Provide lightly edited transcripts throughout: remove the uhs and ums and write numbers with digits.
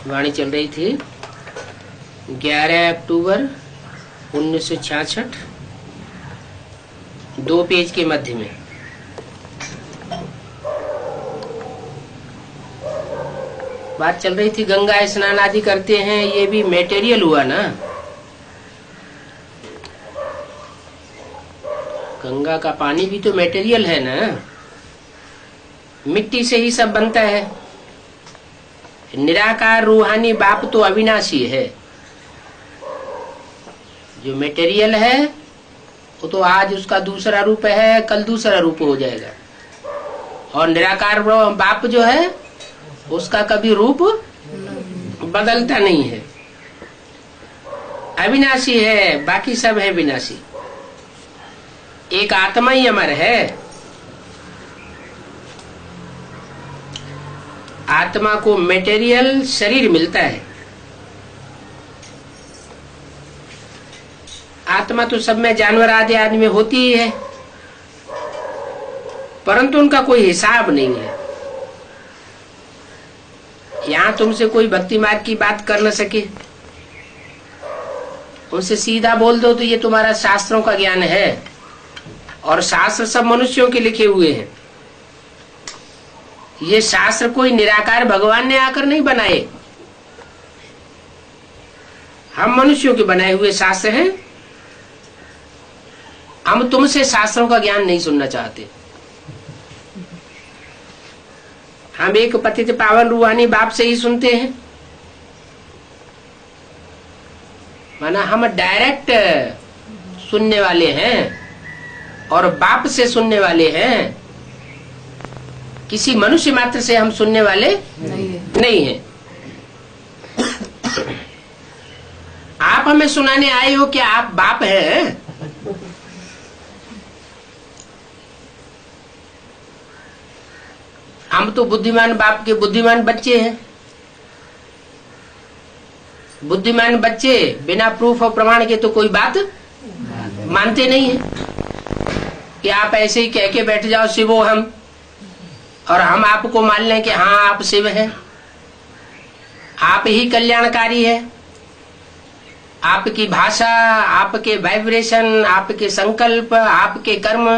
वाणी चल रही थी 11 अक्टूबर 1966, 2 पेज के मध्य में। बात चल रही थी गंगा स्नान आदि करते हैं, ये भी मटेरियल हुआ ना। गंगा का पानी भी तो मटेरियल है ना, मिट्टी से ही सब बनता है। निराकार रूहानी बाप तो अविनाशी है। जो मटेरियल है वो तो आज उसका दूसरा रूप है, कल दूसरा रूप हो जाएगा। और निराकार बाप जो है उसका कभी रूप बदलता नहीं है, अविनाशी है, बाकी सब है विनाशी। एक आत्मा ही अमर है। आत्मा को मटेरियल शरीर मिलता है। आत्मा तो सब में, जानवर आदि आदमी में होती ही है, परंतु उनका कोई हिसाब नहीं है। यहाँ तुमसे कोई भक्ति मार्ग की बात कर न सके, उनसे सीधा बोल दो तो ये तुम्हारा शास्त्रों का ज्ञान है, और शास्त्र सब मनुष्यों के लिखे हुए हैं। ये शास्त्र कोई निराकार भगवान ने आकर नहीं बनाए, हम मनुष्यों के बनाए हुए शास्त्र हैं। हम तुमसे शास्त्रों का ज्ञान नहीं सुनना चाहते। हम एक पतित पावन रूहानी बाप से ही सुनते हैं। माना हम डायरेक्ट सुनने वाले हैं और बाप से सुनने वाले हैं। किसी मनुष्य मात्र से हम सुनने वाले नहीं है। आप हमें सुनाने आए हो कि आप बाप हैं। हम तो बुद्धिमान बाप के बुद्धिमान बच्चे हैं। बुद्धिमान बच्चे बिना प्रूफ और प्रमाण के तो कोई बात मानते नहीं है कि आप ऐसे ही कह के बैठ जाओ शिवो हम, और हम आपको मान लें कि हाँ आप शिव हैं। आप ही कल्याणकारी है। आपकी भाषा, आपके वाइब्रेशन, आपके संकल्प, आपके कर्म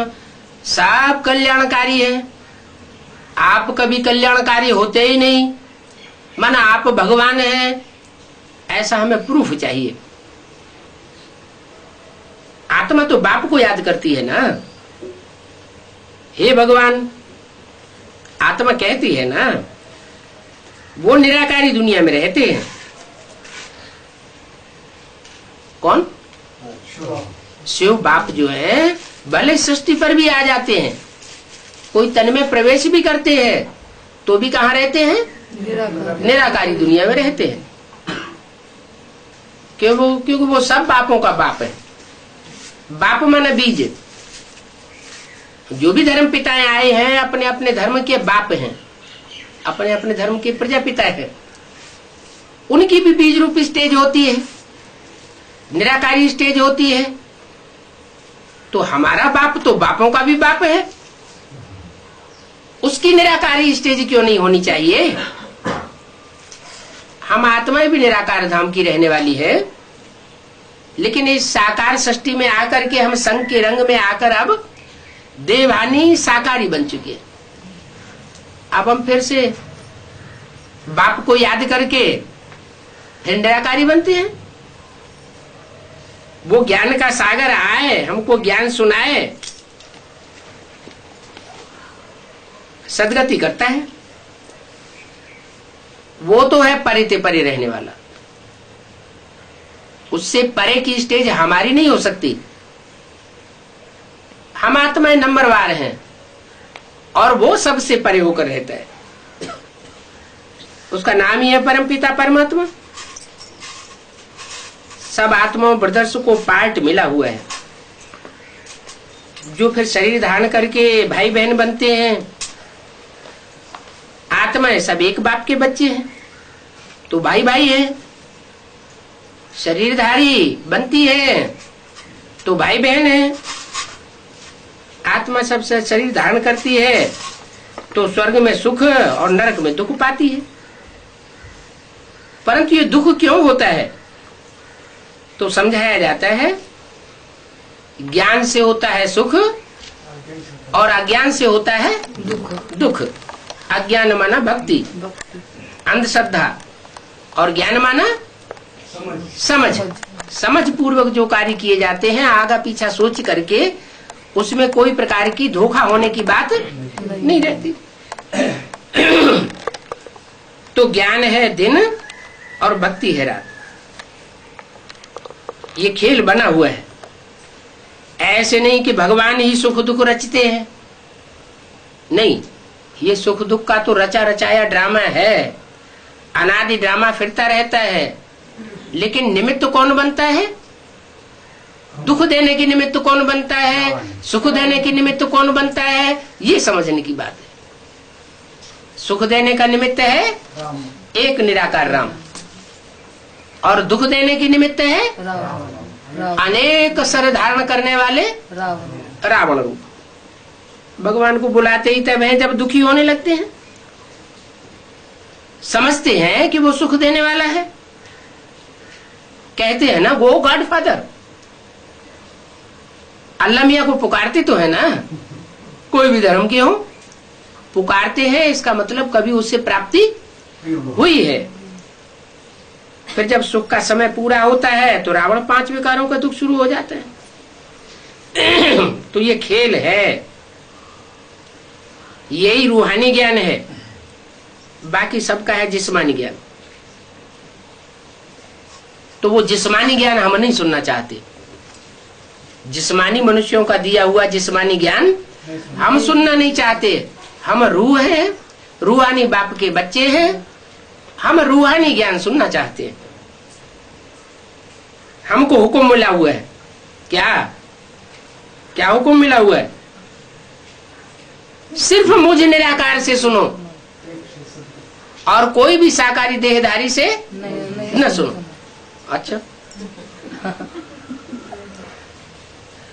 सब कल्याणकारी है। आप कभी कल्याणकारी होते ही नहीं, माना आप भगवान हैं, ऐसा हमें प्रूफ चाहिए। आत्मा तो बाप को याद करती है ना, हे भगवान। आत्मा कहती है ना, वो निराकारी दुनिया में रहते हैं। कौन? शिव बाप जो है भले सृष्टि पर भी आ जाते हैं, कोई तन में प्रवेश भी करते हैं, तो भी कहाँ रहते हैं? निराकारी दुनिया में रहते हैं। क्योंकि वो सब बापों का बाप है। बाप माना बीज। जो भी धर्म पिताएं आए हैं अपने अपने धर्म के बाप हैं, अपने अपने धर्म के प्रजापिता हैं। उनकी भी बीज रूप स्टेज होती है, निराकारी स्टेज होती है। तो हमारा बाप तो बापों का भी बाप है, उसकी निराकारी स्टेज क्यों नहीं होनी चाहिए? हम आत्माएं भी निराकार धाम की रहने वाली है, लेकिन इस साकार सृष्टि में आकर के हम संग के रंग में आकर अब देवानी साकारी बन चुके हैं। अब हम फिर से बाप को याद करके फिर निराकारी बनते हैं। वो ज्ञान का सागर आए, हमको ज्ञान सुनाए, सदगति करता है। वो तो है परे ते परे रहने वाला। उससे परे की स्टेज हमारी नहीं हो सकती। हम आत्माएं नंबरवार हैं और वो सबसे परे होकर रहता है। उसका नाम ही है परमपिता परमात्मा। सब आत्माओं ब्रदर्स को पार्ट मिला हुआ है, जो फिर शरीर धारण करके भाई बहन बनते हैं। आत्माएं सब एक बाप के बच्चे हैं, तो भाई भाई है। शरीरधारी बनती है तो भाई बहन है। आत्मा सबसे शरीर धारण करती है तो स्वर्ग में सुख और नरक में दुख पाती है। परंतु ये दुख क्यों होता है? तो समझाया जाता है ज्ञान से होता है सुख और अज्ञान से होता है दुख। अज्ञान माना भक्ति, अंधश्रद्धा, और ज्ञान माना समझ पूर्वक जो कार्य किए जाते हैं आगा पीछा सोच करके, उसमें कोई प्रकार की धोखा होने की बात नहीं रहती। तो ज्ञान है दिन और भक्ति है रात। ये खेल बना हुआ है। ऐसे नहीं कि भगवान ही सुख दुख रचते हैं, नहीं, ये सुख दुख का तो रचा रचाया ड्रामा है, अनादि ड्रामा फिरता रहता है। लेकिन निमित्त कौन बनता है? दुख देने की निमित्त कौन बनता है? सुख देने की निमित्त कौन बनता है? ये समझने की बात है। सुख देने का निमित्त है एक निराकार राम, और दुख देने की निमित्त है अनेक सर धारण करने वाले रावण रूप। भगवान को बुलाते ही तब है जब दुखी होने लगते हैं। समझते हैं कि वो सुख देने वाला है, कहते हैं ना गो गॉड फादर। अल्लाह मियाँ को पुकारते तो है ना, कोई भी धर्म के हो पुकारते हैं, इसका मतलब कभी उससे प्राप्ति हुई है। फिर जब सुख का समय पूरा होता है तो रावण 5 विकारों का दुख शुरू हो जाता है। तो ये खेल है, यही रूहानी ज्ञान है, बाकी सबका है जिस्मानी ज्ञान। तो वो जिस्मानी ज्ञान हम नहीं सुनना चाहते। जिस्मानी मनुष्यों का दिया हुआ जिस्मानी ज्ञान हम सुनना नहीं चाहते। हम रूह हैं, रूहानी बाप के बच्चे हैं, हम रूहानी ज्ञान सुनना चाहते हैं। हमको हुक्म मिला हुआ है, क्या क्या हुक्म मिला हुआ है? सिर्फ मुझ निराकार से सुनो और कोई भी साकारी देहधारी से न सुनो। अच्छा,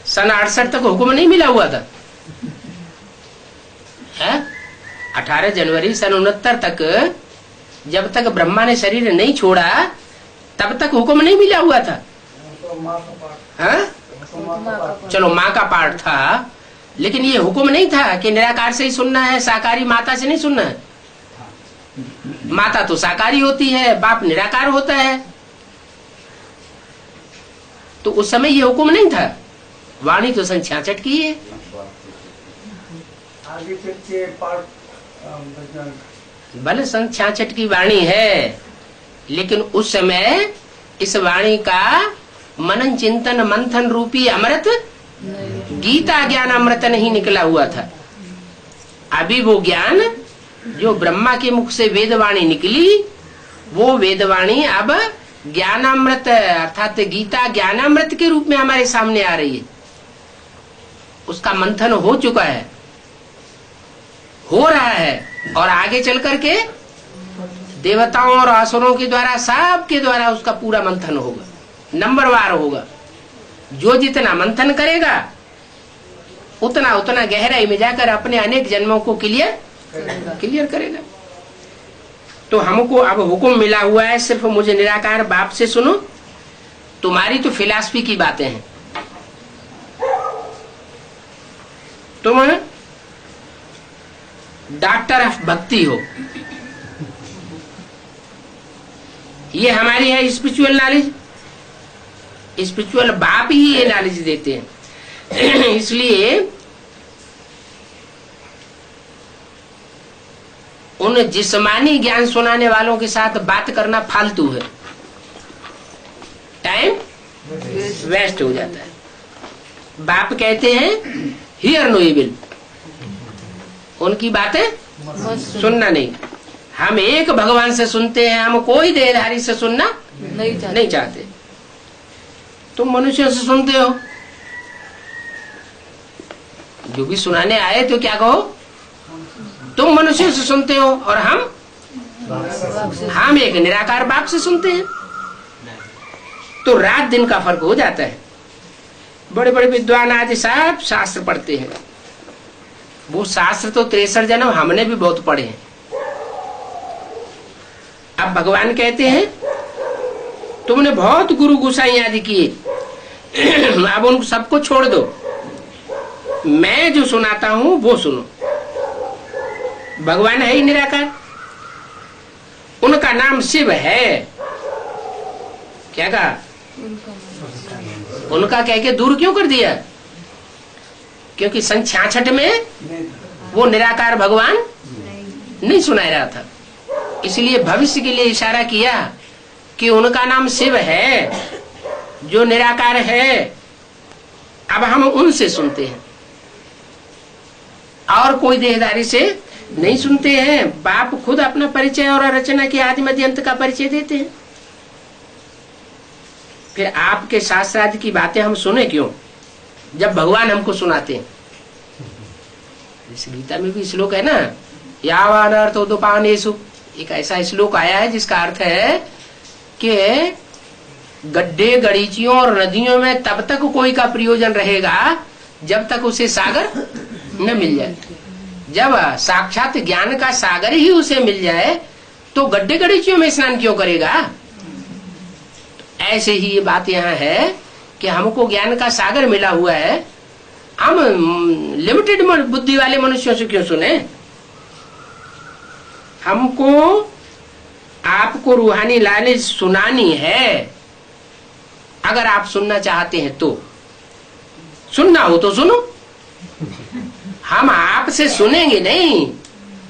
सन 68 तक हुक्म नहीं मिला हुआ था है? 18 जनवरी सन 69 तक जब तक ब्रह्मा ने शरीर नहीं छोड़ा तब तक हुक्म नहीं मिला हुआ था। चलो माँ का पाठ था, लेकिन ये हुक्म नहीं था कि निराकार से ही सुनना है, साकारी माता से नहीं सुनना है। माता तो साकारी होती है, बाप निराकार होता है। तो उस समय ये हुक्म नहीं था। वाणी तो सन 66 की है। भले सन 66 की वाणी है, लेकिन उस समय इस वाणी का मनन चिंतन मंथन रूपी अमृत गीता ज्ञान अमृत नहीं निकला हुआ था। अभी वो ज्ञान जो ब्रह्मा के मुख से वेदवाणी निकली, वो वेदवाणी अब ज्ञानामृत अर्थात गीता ज्ञानामृत के रूप में हमारे सामने आ रही है। उसका मंथन हो चुका है, हो रहा है, और आगे चल करके देवताओं और असुरों के द्वारा, सबके द्वारा उसका पूरा मंथन होगा, नंबरवार होगा। जो जितना मंथन करेगा उतना उतना गहराई में जाकर अपने अनेक जन्मों को क्लियर करेगा। तो हमको अब हुक्म मिला हुआ है सिर्फ मुझे निराकार बाप से सुनो। तुम्हारी तो फिलॉसफी की बातें हैं, तुम डॉक्टर ऑफ भक्ति हो, ये हमारी है स्पिरिचुअल नॉलेज। स्पिरिचुअल बाप ही ये नॉलेज देते हैं। इसलिए उन जिस्मानी ज्ञान सुनाने वालों के साथ बात करना फालतू है, टाइम वेस्ट हो जाता है। बाप कहते हैं हियर नो इविल, उनकी बातें सुनना नहीं। हम एक भगवान से सुनते हैं, हम कोई देहधारी से सुनना नहीं चाहते। तुम मनुष्यों से सुनते हो, जो भी सुनाने आए तो क्या कहो, तुम मनुष्यों से सुनते हो और हम एक निराकार बाप से सुनते हैं। तो रात दिन का फर्क हो जाता है। बड़े बड़े विद्वान आज सब शास्त्र पढ़ते हैं, वो शास्त्र तो 63 जन्म हमने भी बहुत पढ़े हैं। अब भगवान कहते हैं तुमने बहुत गुरु गोसाई आदि किए, अब उन सबको छोड़ दो, मैं जो सुनाता हूं वो सुनो। भगवान है ही निराकार, उनका नाम शिव है। क्या कहा? उनका कह के दूर क्यों कर दिया? क्योंकि सन 66 में वो निराकार भगवान नहीं सुनाया रहा था, इसलिए भविष्य के लिए इशारा किया कि उनका नाम शिव है जो निराकार है। अब हम उनसे सुनते हैं और कोई देहधारी से नहीं सुनते हैं। बाप खुद अपना परिचय और रचना के आदि मध्य अंत का परिचय देते हैं। फिर आपके शास्त्रादि की बातें हम सुने क्यों, जब भगवान हमको सुनाते हैं? इस गीता में भी श्लोक है ना, यावान अर्थोदुपानेषु, एक ऐसा श्लोक आया है जिसका अर्थ है कि गड्ढे गड़ीचियों और नदियों में तब तक कोई का प्रयोजन रहेगा जब तक उसे सागर न मिल जाए। जब साक्षात ज्ञान का सागर ही उसे मिल जाए तो गड्ढे गड़ीचियों में स्नान क्यों करेगा? ऐसे ही ये बात यहाँ है कि हमको ज्ञान का सागर मिला हुआ है, हम लिमिटेड बुद्धि वाले मनुष्यों से क्यों सुने? हमको आपको रूहानी लाने सुनानी है। अगर आप सुनना चाहते हैं तो सुनना हो तो सुनो, हम आपसे सुनेंगे नहीं।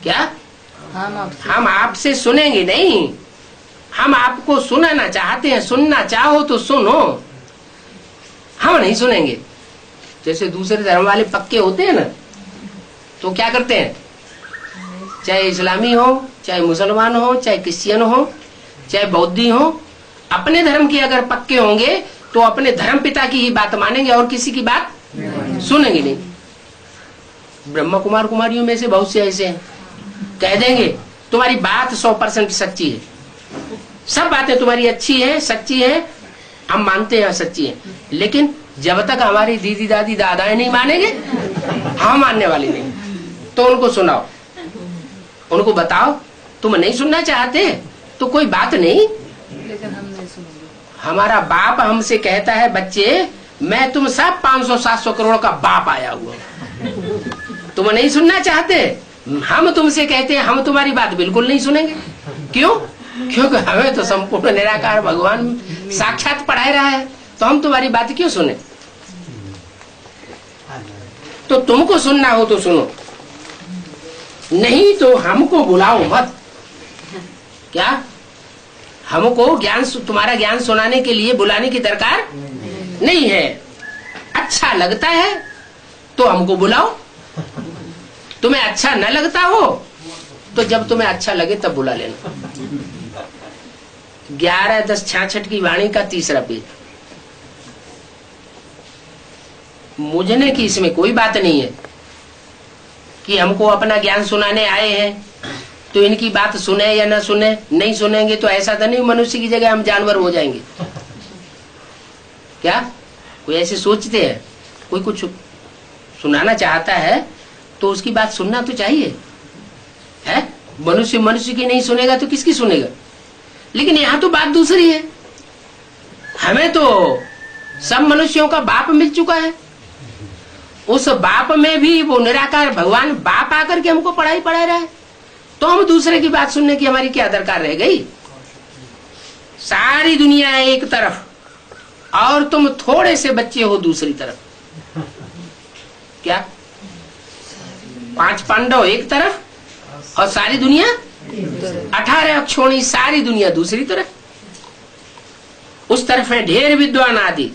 क्या? हम आपसे सुनेंगे नहीं, हम आपको सुनाना चाहते हैं। सुनना चाहो तो सुनो, हम नहीं सुनेंगे। जैसे दूसरे धर्म वाले पक्के होते हैं ना, तो क्या करते हैं, चाहे इस्लामी हो, चाहे मुसलमान हो, चाहे क्रिश्चियन हो, चाहे बौद्धि हो, अपने धर्म के अगर पक्के होंगे तो अपने धर्म पिता की ही बात मानेंगे और किसी की बात सुनेंगे नहीं। ब्रह्मा कुमार कुमारियों में से बहुत से ऐसे हैं, कह देंगे तुम्हारी बात 100% सच्ची है, सब बातें तुम्हारी अच्छी है, सच्ची है, हम मानते हैं सच्ची है, लेकिन जब तक हमारी दीदी दादी दादाएं नहीं मानेंगे हम मानने वाले नहीं। तो उनको सुनाओ, उनको बताओ तुम नहीं सुनना चाहते तो कोई बात नहीं, लेकिन हम नहीं सुनेंगे। हमारा बाप हमसे कहता है बच्चे मैं तुम सब 500-700 करोड़ का बाप आया हुआ, तुम नहीं सुनना चाहते, हम तुमसे कहते हैं हम तुम्हारी बात बिल्कुल नहीं सुनेंगे। क्यों? क्योंकि हमें तो संपूर्ण निराकार भगवान साक्षात पढ़ा रहा है, तो हम तुम्हारी बात क्यों सुने? तो तुमको सुनना हो तो सुनो, नहीं तो हमको बुलाओ मत। क्या? हमको ज्ञान, तुम्हारा ज्ञान सुनाने के लिए बुलाने की दरकार नहीं है। अच्छा लगता है तो हमको बुलाओ, तुम्हें अच्छा न लगता हो तो जब तुम्हें अच्छा लगे तब बुला लेना। 11-10-66 की वाणी का 3रा पेज। मुझने की इसमें कोई बात नहीं है कि हमको अपना ज्ञान सुनाने आए हैं तो इनकी बात सुने या न सुने। नहीं सुनेंगे तो ऐसा तो नहीं मनुष्य की जगह हम जानवर हो जाएंगे। क्या कोई ऐसे सोचते हैं? कोई कुछ सुनाना चाहता है तो उसकी बात सुनना तो चाहिए है। मनुष्य की नहीं सुनेगा तो किसकी सुनेगा? लेकिन यहाँ तो बात दूसरी है। हमें तो सब मनुष्यों का बाप मिल चुका है, उस बाप में भी वो निराकार भगवान बाप आकर के हमको पढ़ा रहा है, तो हम दूसरे की बात सुनने की हमारी क्या दरकार रह गई? सारी दुनिया है एक तरफ और तुम थोड़े से बच्चे हो दूसरी तरफ। क्या? 5 पांडव एक तरफ और सारी दुनिया 18 अक्षोणी सारी दुनिया दूसरी तरफ। उस तरफ है ढेर विद्वान आदि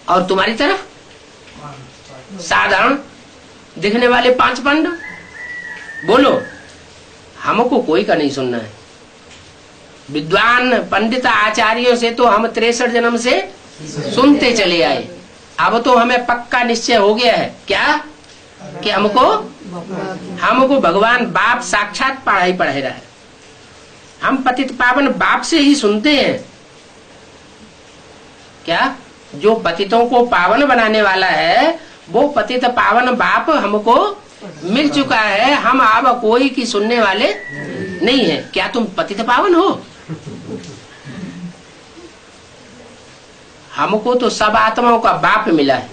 और तुम्हारी तरफ साधारण दिखने वाले 5 पांडव। बोलो, हमको कोई का नहीं सुनना है। विद्वान पंडित आचार्यों से तो हम 63 जन्म से सुनते चले आए। अब तो हमें पक्का निश्चय हो गया है क्या कि हमको भगवान बाप साक्षात पढ़ा रहा है। हम पतित पावन बाप से ही सुनते हैं। क्या? जो पतितों को पावन बनाने वाला है वो पतित पावन बाप हमको मिल चुका है, हम अब कोई की सुनने वाले नहीं है। क्या तुम पतित पावन हो? हमको तो सब आत्माओं का बाप मिला है।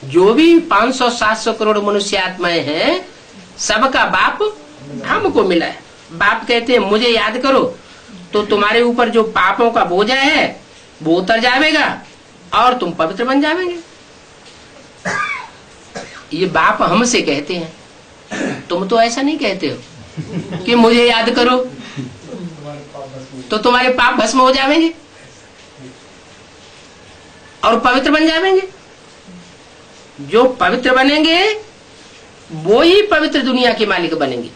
जो भी 500-700 करोड़ मनुष्य आत्माएं हैं, सबका बाप हमको मिला है। बाप कहते हैं मुझे याद करो तो तुम्हारे ऊपर जो पापों का बोझा है वो उतर जाएगा और तुम पवित्र बन जाएंगे। ये बाप हमसे कहते हैं। तुम तो ऐसा नहीं कहते हो कि मुझे याद करो तो तुम्हारे पाप भस्म हो जाएंगे और पवित्र बन जाएंगे। जो पवित्र बनेंगे वो ही पवित्र दुनिया के मालिक बनेंगे।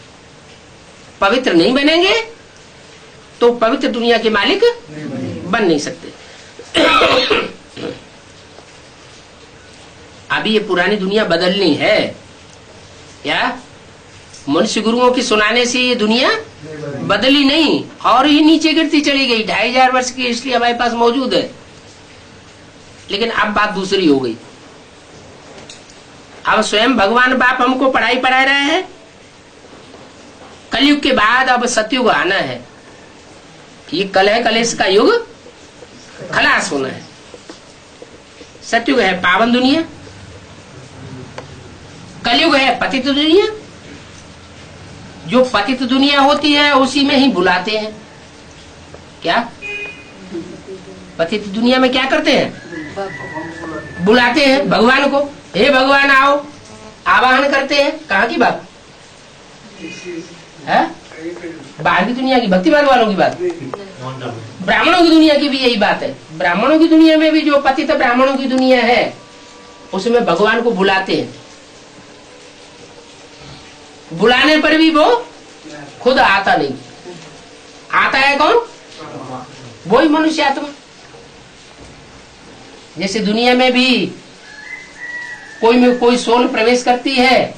पवित्र नहीं बनेंगे तो पवित्र दुनिया के मालिक बन नहीं सकते। अभी ये पुरानी दुनिया बदलनी है क्या? मनुष्य गुरुओं के सुनाने से ये दुनिया बदली नहीं, और ही नीचे गिरती चली गई। 2500 वर्ष की इसलिए हमारे पास मौजूद है। लेकिन अब बात दूसरी हो गई। अब स्वयं भगवान बाप हमको पढ़ाई पढ़ा रहे हैं। कलयुग के बाद अब सतयुग आना है। ये कलह कलेश का युग खलास होना है। सतयुग है पावन दुनिया, कलयुग है पतित दुनिया। जो पतित दुनिया होती है उसी में ही बुलाते हैं। क्या पतित दुनिया में क्या करते हैं? बुलाते हैं भगवान को। हे भगवान आओ, आवाहन करते हैं। कहाँ की बात है? बाहर की दुनिया की, भक्तिवाद वालों की बात। ब्राह्मणों की दुनिया की भी यही बात है। ब्राह्मणों की दुनिया में भी जो पतित ब्राह्मणों की दुनिया है उसमें भगवान को बुलाते हैं। बुलाने पर भी वो खुद आता नहीं। आता है कौन? वही मनुष्य आत्मा। जैसे दुनिया में भी कोई सोल प्रवेश करती है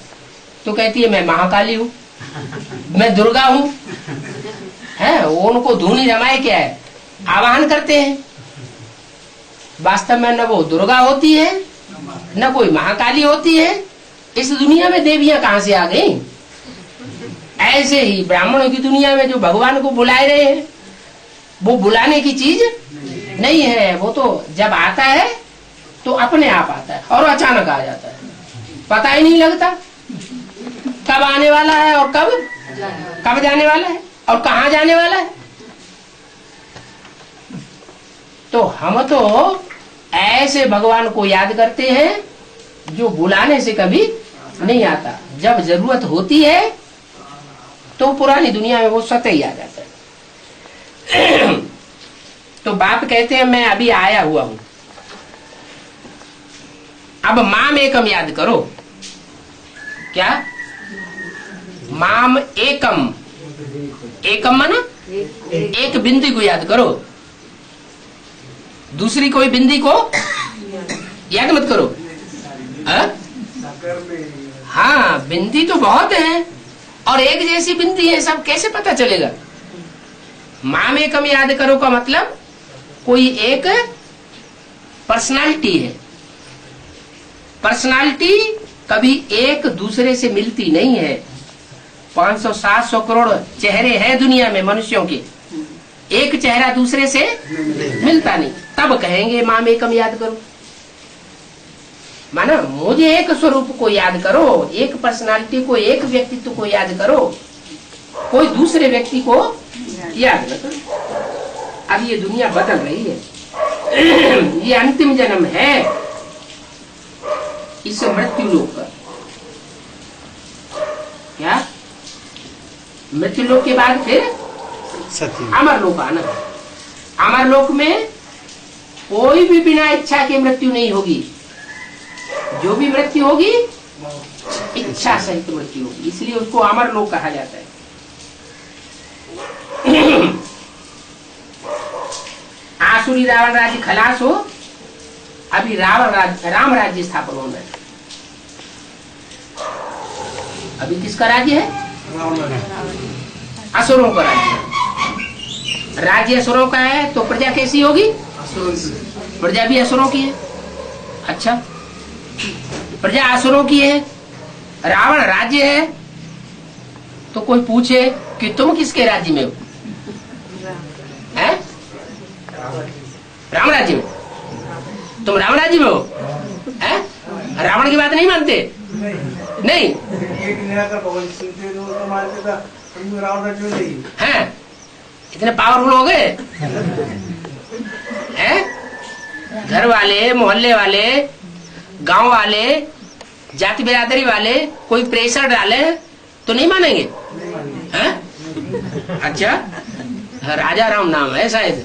तो कहती है मैं महाकाली हूँ, मैं दुर्गा हूँ। है वो उनको धूनी रमाए क्या है, आवाहन करते हैं। वास्तव में न वो दुर्गा होती है न कोई महाकाली होती है। इस दुनिया में देवियां कहाँ से आ गई? ऐसे ही ब्राह्मणों की दुनिया में जो भगवान को बुलाए रहे हैं वो बुलाने की चीज नहीं है। वो तो जब आता है तो अपने आप आता है और अचानक आ जाता है, पता ही नहीं लगता कब आने वाला है और कब जाने वाला है और कहाँ जाने वाला है। तो हम तो ऐसे भगवान को याद करते हैं जो बुलाने से कभी नहीं आता। जब जरूरत होती है तो पुरानी दुनिया में वो स्वतः ही आ जाता है। तो बाप कहते हैं मैं अभी आया हुआ हूं, अब माम एकम याद करो। क्या? माम एकम, एकम माना एक बिंदी को याद करो, दूसरी कोई बिंदी को याद मत करो। हाँ बिंदी तो बहुत है और एक जैसी बिंदी है, सब कैसे पता चलेगा? माम एकम याद करो का मतलब कोई एक पर्सनालिटी है। पर्सनालिटी कभी एक दूसरे से मिलती नहीं है। 500-700 करोड़ चेहरे हैं दुनिया में मनुष्यों के, एक चेहरा दूसरे से मिलता नहीं। तब कहेंगे माम एकम याद करो। माना मुझे एक स्वरूप को याद करो, एक पर्सनालिटी को, एक व्यक्तित्व को याद करो, कोई दूसरे व्यक्ति को याद न करो। अब ये दुनिया बदल रही है। ये अंतिम जन्म है इस मृत्यु लोक का। क्या? मृत्यु लोक के बाद फिर अमर लोक आना। अमर लोक में कोई भी बिना इच्छा के मृत्यु नहीं होगी। जो भी मृत्यु होगी इच्छा सहित मृत्यु होगी, इसलिए उसको अमर लोक कहा जाता है। आसुरी रावण राज्य खलास हो, अभी राम राज्य स्थापन होना है। अभी किसका राज्य है? असुरों का राज्य। राज्य असुरों का है तो प्रजा कैसी होगी? प्रजा भी असुरों की है। अच्छा प्रजा असुरों की है, रावण राज्य है। तो कोई पूछे कि तुम किसके राज्य में हो? हैं? राम राज्य में। तुम राम राज्य में हो? हैं? रावण की बात नहीं मानते? नहीं हैं? इतने पावरफुल हो गए हैं? घर वाले, मोहल्ले वाले, गांव वाले, जाति बिरादरी वाले कोई प्रेशर डाले तो नहीं मानेंगे हैं? अच्छा, राजा राम नाम है शायद।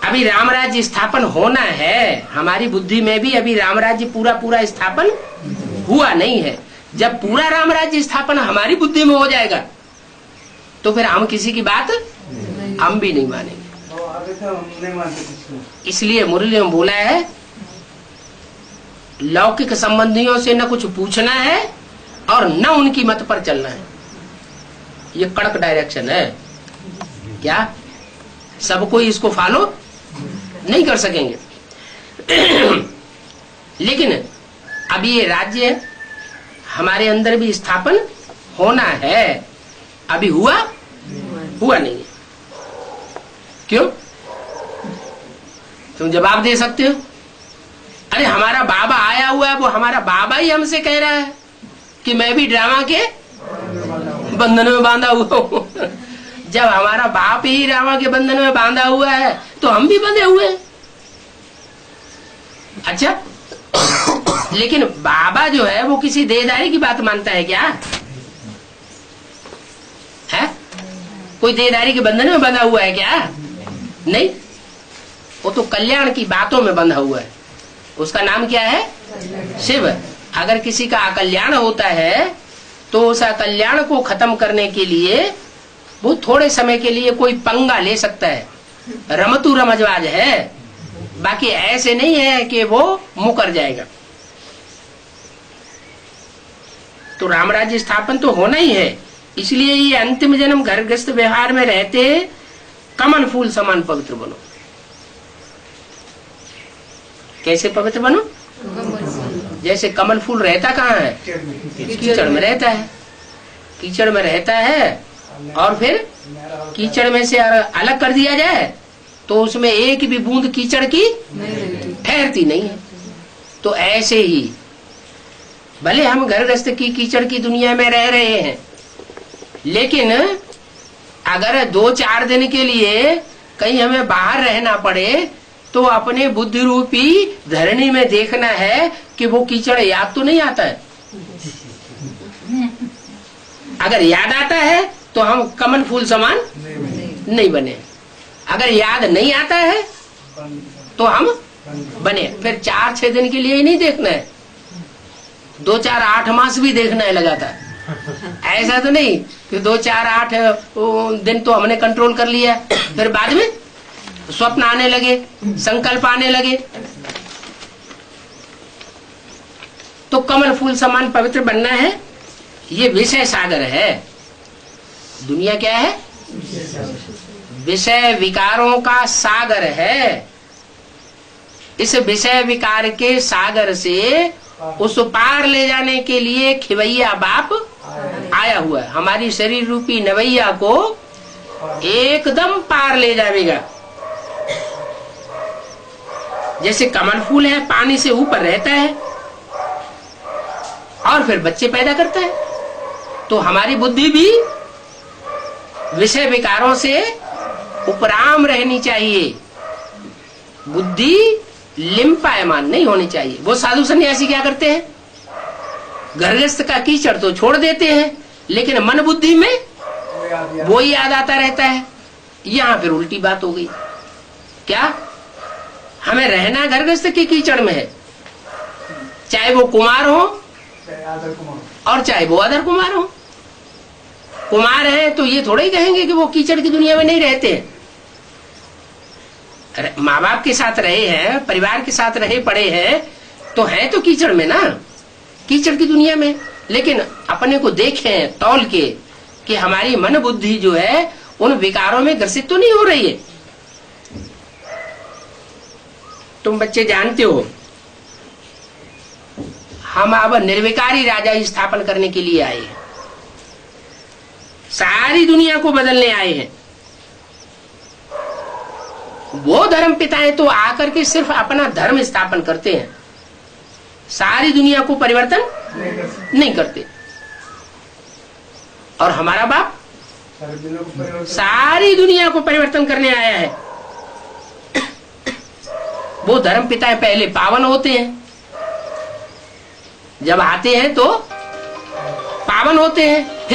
अभी रामराज्य स्थापन होना है, हमारी बुद्धि में भी अभी रामराज्य पूरा पूरा स्थापन हुआ नहीं है। जब पूरा रामराज्य स्थापन हमारी बुद्धि में हो जाएगा तो फिर हम किसी की बात हम भी नहीं मानेंगे। इसलिए मुरली में बोला है, लौकिक संबंधियों से न कुछ पूछना है और न उनकी मत पर चलना है। ये कड़क डायरेक्शन है। क्या सब कोई इसको फॉलो नहीं कर सकेंगे? लेकिन अभी ये राज्य हमारे अंदर भी स्थापन होना है। अभी हुआ नहीं है। क्यों? तुम जवाब दे सकते हो? अरे हमारा बाबा आया हुआ है, वो हमारा बाबा ही हमसे कह रहा है कि मैं भी ड्रामा के बंधन में बांधा हुआ हूं। जब हमारा बाप ही ड्रामा के बंधन में बांधा हुआ है तो हम भी बंधे हुए हैं। अच्छा, लेकिन बाबा जो है वो किसी देहधारी की बात मानता है क्या? है? कोई देहधारी के बंधन में बंधा हुआ है क्या? नहीं, वो तो कल्याण की बातों में बंधा हुआ है। उसका नाम क्या है? शिव। अगर किसी का अकल्याण होता है तो उस अकल्याण को खत्म करने के लिए वो थोड़े समय के लिए कोई पंगा ले सकता है, रमतू रमजवाज है। बाकी ऐसे नहीं है कि वो मुकर जाएगा। तो रामराज्य स्थापन तो होना ही है। इसलिए ये अंतिम जन्म घर गृहस्थ व्यवहार में रहते कमल फूल समान पवित्र बनो। कैसे पवित्र बनो? जैसे कमल फूल रहता कहाँ है? कीचड़ में रहता है। कीचड़ में रहता है और फिर कीचड़ में से अलग कर दिया जाए तो उसमें एक भी बूंद कीचड़ की ठहरती नहीं है। तो ऐसे ही भले हम घर गृहस्थ की कीचड़ की दुनिया में रह रहे हैं, लेकिन अगर 2-4 दिन के लिए कहीं हमें बाहर रहना पड़े तो अपने बुद्धि रूपी धरणी में देखना है कि वो कीचड़ याद तो नहीं आता है। अगर याद आता है तो हम कमल फूल समान नहीं बने। अगर याद नहीं आता है तो हम बने। फिर 4-6 दिन के लिए ही नहीं देखना है, 2-4-8 मास भी देखना है लगातार। ऐसा तो नहीं कि 2-4-8 दिन तो हमने कंट्रोल कर लिया, फिर बाद में स्वप्न आने लगे, संकल्प आने लगे। तो कमल फूल समान पवित्र बनना है। ये विषय सागर है। दुनिया क्या है? विषय विकारों का सागर है। इस विषय विकार के सागर से उस पार ले जाने के लिए खिवैया बाप आया हुआ है। हमारी शरीर रूपी नवैया को एकदम पार ले जाएगा। जैसे कमल फूल है, पानी से ऊपर रहता है और फिर बच्चे पैदा करता है, तो हमारी बुद्धि भी विषय विकारों से उपराम रहनी चाहिए। बुद्धि लिम्पायमान नहीं होनी चाहिए। वो साधु सन्यासी क्या करते हैं? घरगृहस्थ का कीचड़ तो छोड़ देते हैं, लेकिन मन बुद्धि में वो ही याद आता रहता है। यहाँ फिर उल्टी बात हो गई। क्या? हमें रहना घरगृहस्थ के कीचड़ में है, चाहे वो कुमार हो और चाहे वो अदर कुमार हो। कुमार है तो ये थोड़ा ही कहेंगे कि वो कीचड़ की दुनिया में नहीं रहते। माँ बाप के साथ रहे हैं, परिवार के साथ रहे पड़े हैं, तो है तो कीचड़ में ना, कीचड़ की दुनिया में। लेकिन अपने को देखें तौल के कि हमारी मन बुद्धि जो है उन विकारों में ग्रसित तो नहीं हो रही है। तुम बच्चे जानते हो हम अब निर्विकारी राजा स्थापन करने के लिए आए हैं, सारी दुनिया को बदलने आए हैं। वो धर्म पिताएं तो आकर के सिर्फ अपना धर्म स्थापन करते हैं, सारी दुनिया को परिवर्तन नहीं करते। और हमारा बाप सारी दुनिया को परिवर्तन करने आया है। वो धर्म पिताएं पहले पावन होते हैं, जब आते हैं तो पावन होते हैं,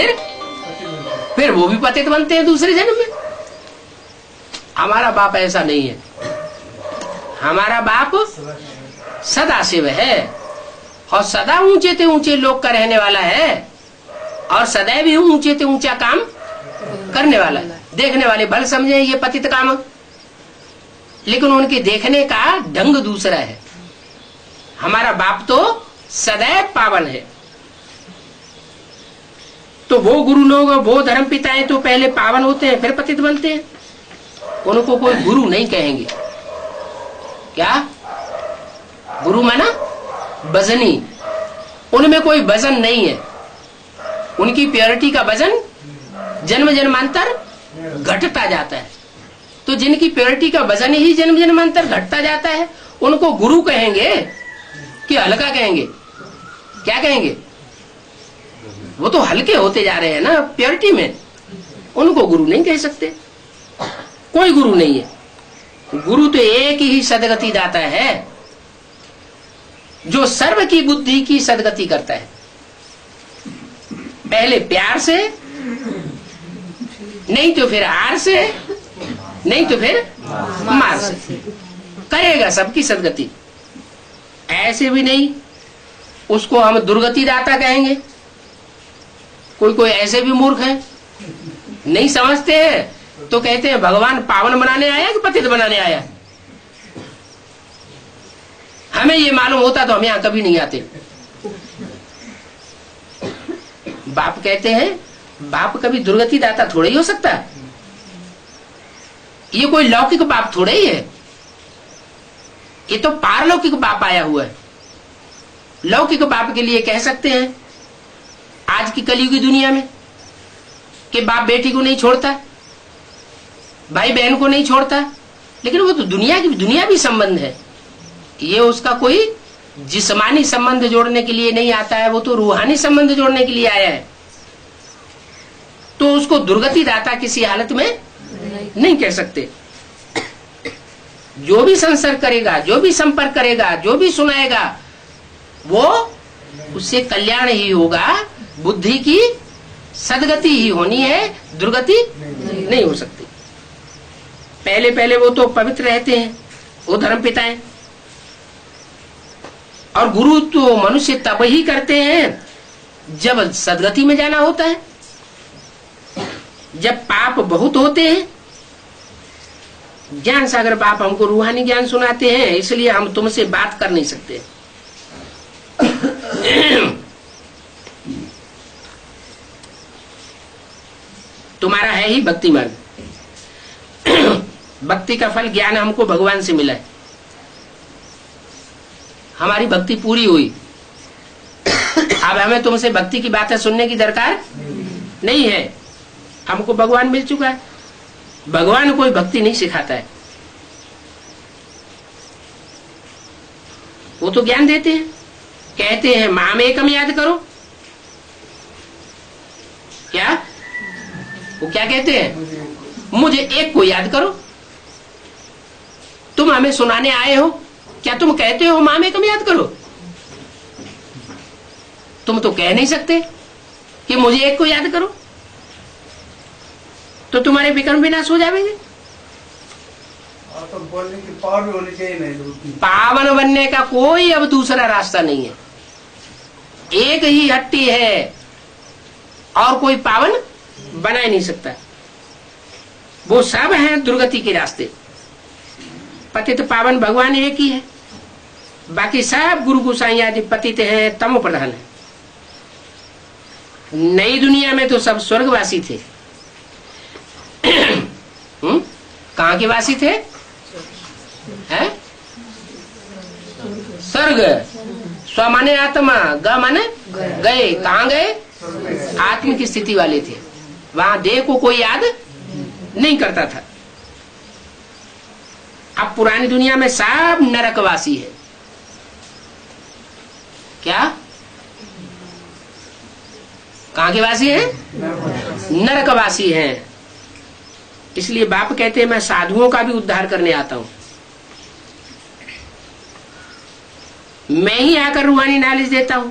फिर वो भी पतित बनते हैं दूसरे जन्म में। हमारा बाप ऐसा नहीं है, हमारा बाप सदा शिव है और सदा ऊंचे से ऊंचे लोक का रहने वाला है और सदैव ही ऊंचे से ऊंचा काम करने वाला है। देखने वाले भल समझे ये पतित काम, लेकिन उनके देखने का ढंग दूसरा है। हमारा बाप तो सदैव पावन है। तो वो गुरु लोग, वो धर्म पिताएं तो पहले पावन होते हैं फिर पतित बनते हैं। उनको कोई गुरु नहीं कहेंगे। क्या गुरु माना वजनी, उनमें कोई वजन नहीं है। उनकी प्योरिटी का वजन जन्म जन्मांतर घटता जाता है। तो जिनकी प्योरिटी का वजन ही जन्म जन्मांतर घटता जाता है उनको गुरु कहेंगे कि हल्का कहेंगे? क्या कहेंगे? वो तो हल्के होते जा रहे हैं ना प्योरिटी में, उनको गुरु नहीं कह सकते। कोई गुरु नहीं है। गुरु तो एक ही सदगति दाता है जो सर्व की बुद्धि की सदगति करता है। पहले प्यार से, नहीं तो फिर हार से, नहीं तो फिर मार से करेगा सबकी सदगति। ऐसे भी नहीं उसको हम दुर्गति दाता कहेंगे। कोई कोई ऐसे भी मूर्ख है, नहीं समझते हैं तो कहते हैं भगवान पावन बनाने आया कि पतित बनाने आया। हमें ये मालूम होता तो हम यहां कभी नहीं आते। बाप कहते हैं बाप कभी दुर्गति दाता थोड़ा ही हो सकता है। ये कोई लौकिक बाप थोड़ा ही है, ये तो पारलौकिक बाप आया हुआ है। लौकिक बाप के लिए कह सकते हैं आज की कलयुगी दुनिया में कि बाप बेटी को नहीं छोड़ता, भाई बहन को नहीं छोड़ता, लेकिन वो तो दुनिया भी संबंध है। ये उसका कोई जिस्मानी संबंध जोड़ने के लिए नहीं आता है, वो तो रूहानी संबंध जोड़ने के लिए आया है। तो उसको दुर्गति दाता किसी हालत में नहीं कह सकते। जो भी संसर्ग करेगा, जो भी संपर्क करेगा, जो भी सुनाएगा, वो उससे कल्याण ही होगा। बुद्धि की सदगति ही होनी है, दुर्गति नहीं हो सकती। पहले पहले वो तो पवित्र रहते हैं, वो धर्म पिताएं। और गुरु तो मनुष्य तब ही करते हैं जब सदगति में जाना होता है, जब पाप बहुत होते हैं। ज्ञान सागर बाप हमको रूहानी ज्ञान सुनाते हैं, इसलिए हम तुमसे बात कर नहीं सकते। तुम्हारा है ही भक्ति मार्ग। भक्ति का फल ज्ञान हमको भगवान से मिला है। हमारी भक्ति पूरी हुई, अब हमें तुमसे भक्ति की बातें सुनने की दरकार नहीं है। हमको भगवान मिल चुका है। भगवान कोई भक्ति नहीं सिखाता है, वो तो ज्ञान देते हैं। कहते हैं माम एकम याद करो। क्या वो क्या कहते हैं? मुझे एक को याद करो। तुम हमें सुनाने आए हो, क्या तुम कहते हो माम एकम याद करो? तुम तो कह नहीं सकते कि मुझे एक को याद करो, तो तुम्हारे विक्रम विनाश हो जाएंगे। तो बोलने की पावर भी होनी चाहिए। नहीं पावन बनने का कोई अब दूसरा रास्ता नहीं है, एक ही हट्टी है और कोई पावन बना ही नहीं सकता। वो सब हैं दुर्गति के रास्ते। पतित पावन भगवान एक ही है, बाकी सब गुरु गोसाई आदि पतित हैं, तमो प्रधान है। नई दुनिया में तो सब स्वर्गवासी थे। कहाँ के वासी थे? हैं? स्वर्ग, स्व माने आत्मा, ग माने गए। कहाँ गए? आत्म की स्थिति वाले थे, वहां देह को कोई याद नहीं करता था। अब पुरानी दुनिया में सब नरकवासी है। क्या? कहाँ के वासी हैं? नरकवासी हैं। इसलिए बाप कहते हैं मैं साधुओं का भी उद्धार करने आता हूं, मैं ही आकर रूहानी नॉलेज देता हूं।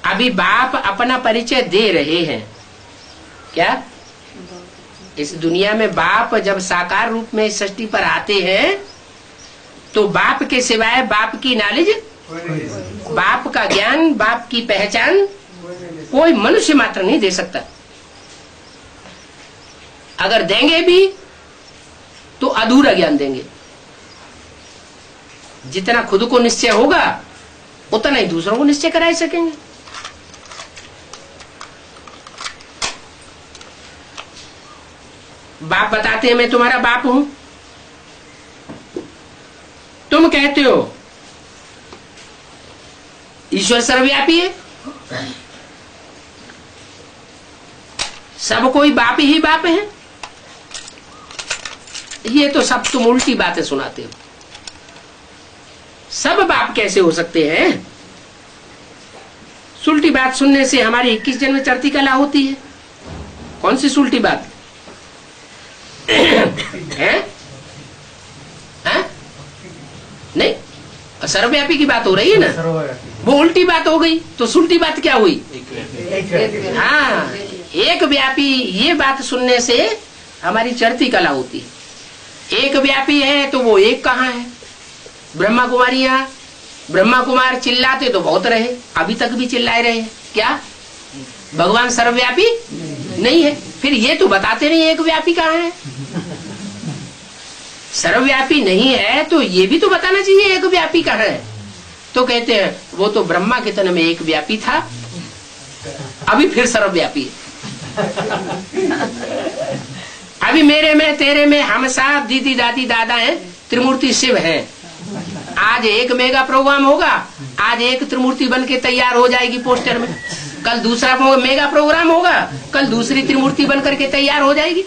अभी बाप अपना परिचय दे रहे हैं। क्या? इस दुनिया में बाप जब साकार रूप में इस सृष्टि पर आते हैं तो बाप के सिवाय बाप की नॉलेज, बाप का ज्ञान, बाप की पहचान कोई मनुष्य मात्र नहीं दे सकता। अगर देंगे भी तो अधूरा ज्ञान देंगे। जितना खुद को निश्चय होगा उतना ही दूसरों को निश्चय करा सकेंगे। बाप बताते हैं मैं तुम्हारा बाप हूं, तुम कहते हो ईश्वर सर्वव्यापी है, सब कोई बाप ही बाप है। ये तो सब तुम उल्टी बातें सुनाते हो। सब बाप कैसे हो सकते हैं? सुलटी बात सुनने से हमारी 21 जन्म चढ़ती कला होती है। कौन सी सुलटी बात है? नहीं, सर्वव्यापी की बात हो रही है ना, वो उल्टी बात हो गई। तो सुलटी बात क्या हुई? हाँ, एक व्यापी, ये बात सुनने से हमारी चढ़ती कला होती है। एक व्यापी है तो वो एक कहाँ है? ब्रह्मा कुमारियां, ब्रह्मा कुमार चिल्लाते तो बहुत रहे, अभी तक भी चिल्लाए रहे। क्या भगवान सर्वव्यापी नहीं है? फिर ये तो बताते नहीं एक व्यापी कहाँ है। सर्वव्यापी नहीं है तो ये भी तो बताना चाहिए एक व्यापी कहाँ है। तो कहते हैं वो तो ब्रह्मा के तन में एक व्यापी था, अभी फिर सर्वव्यापी है। अभी मेरे में, तेरे में, हम साहब, दीदी, दादी, दादा हैं, त्रिमूर्ति शिव हैं। आज एक मेगा प्रोग्राम होगा, आज एक त्रिमूर्ति बन के तैयार हो जाएगी पोस्टर में, कल दूसरा मेगा प्रोग्राम होगा, कल दूसरी त्रिमूर्ति बन करके तैयार हो जाएगी।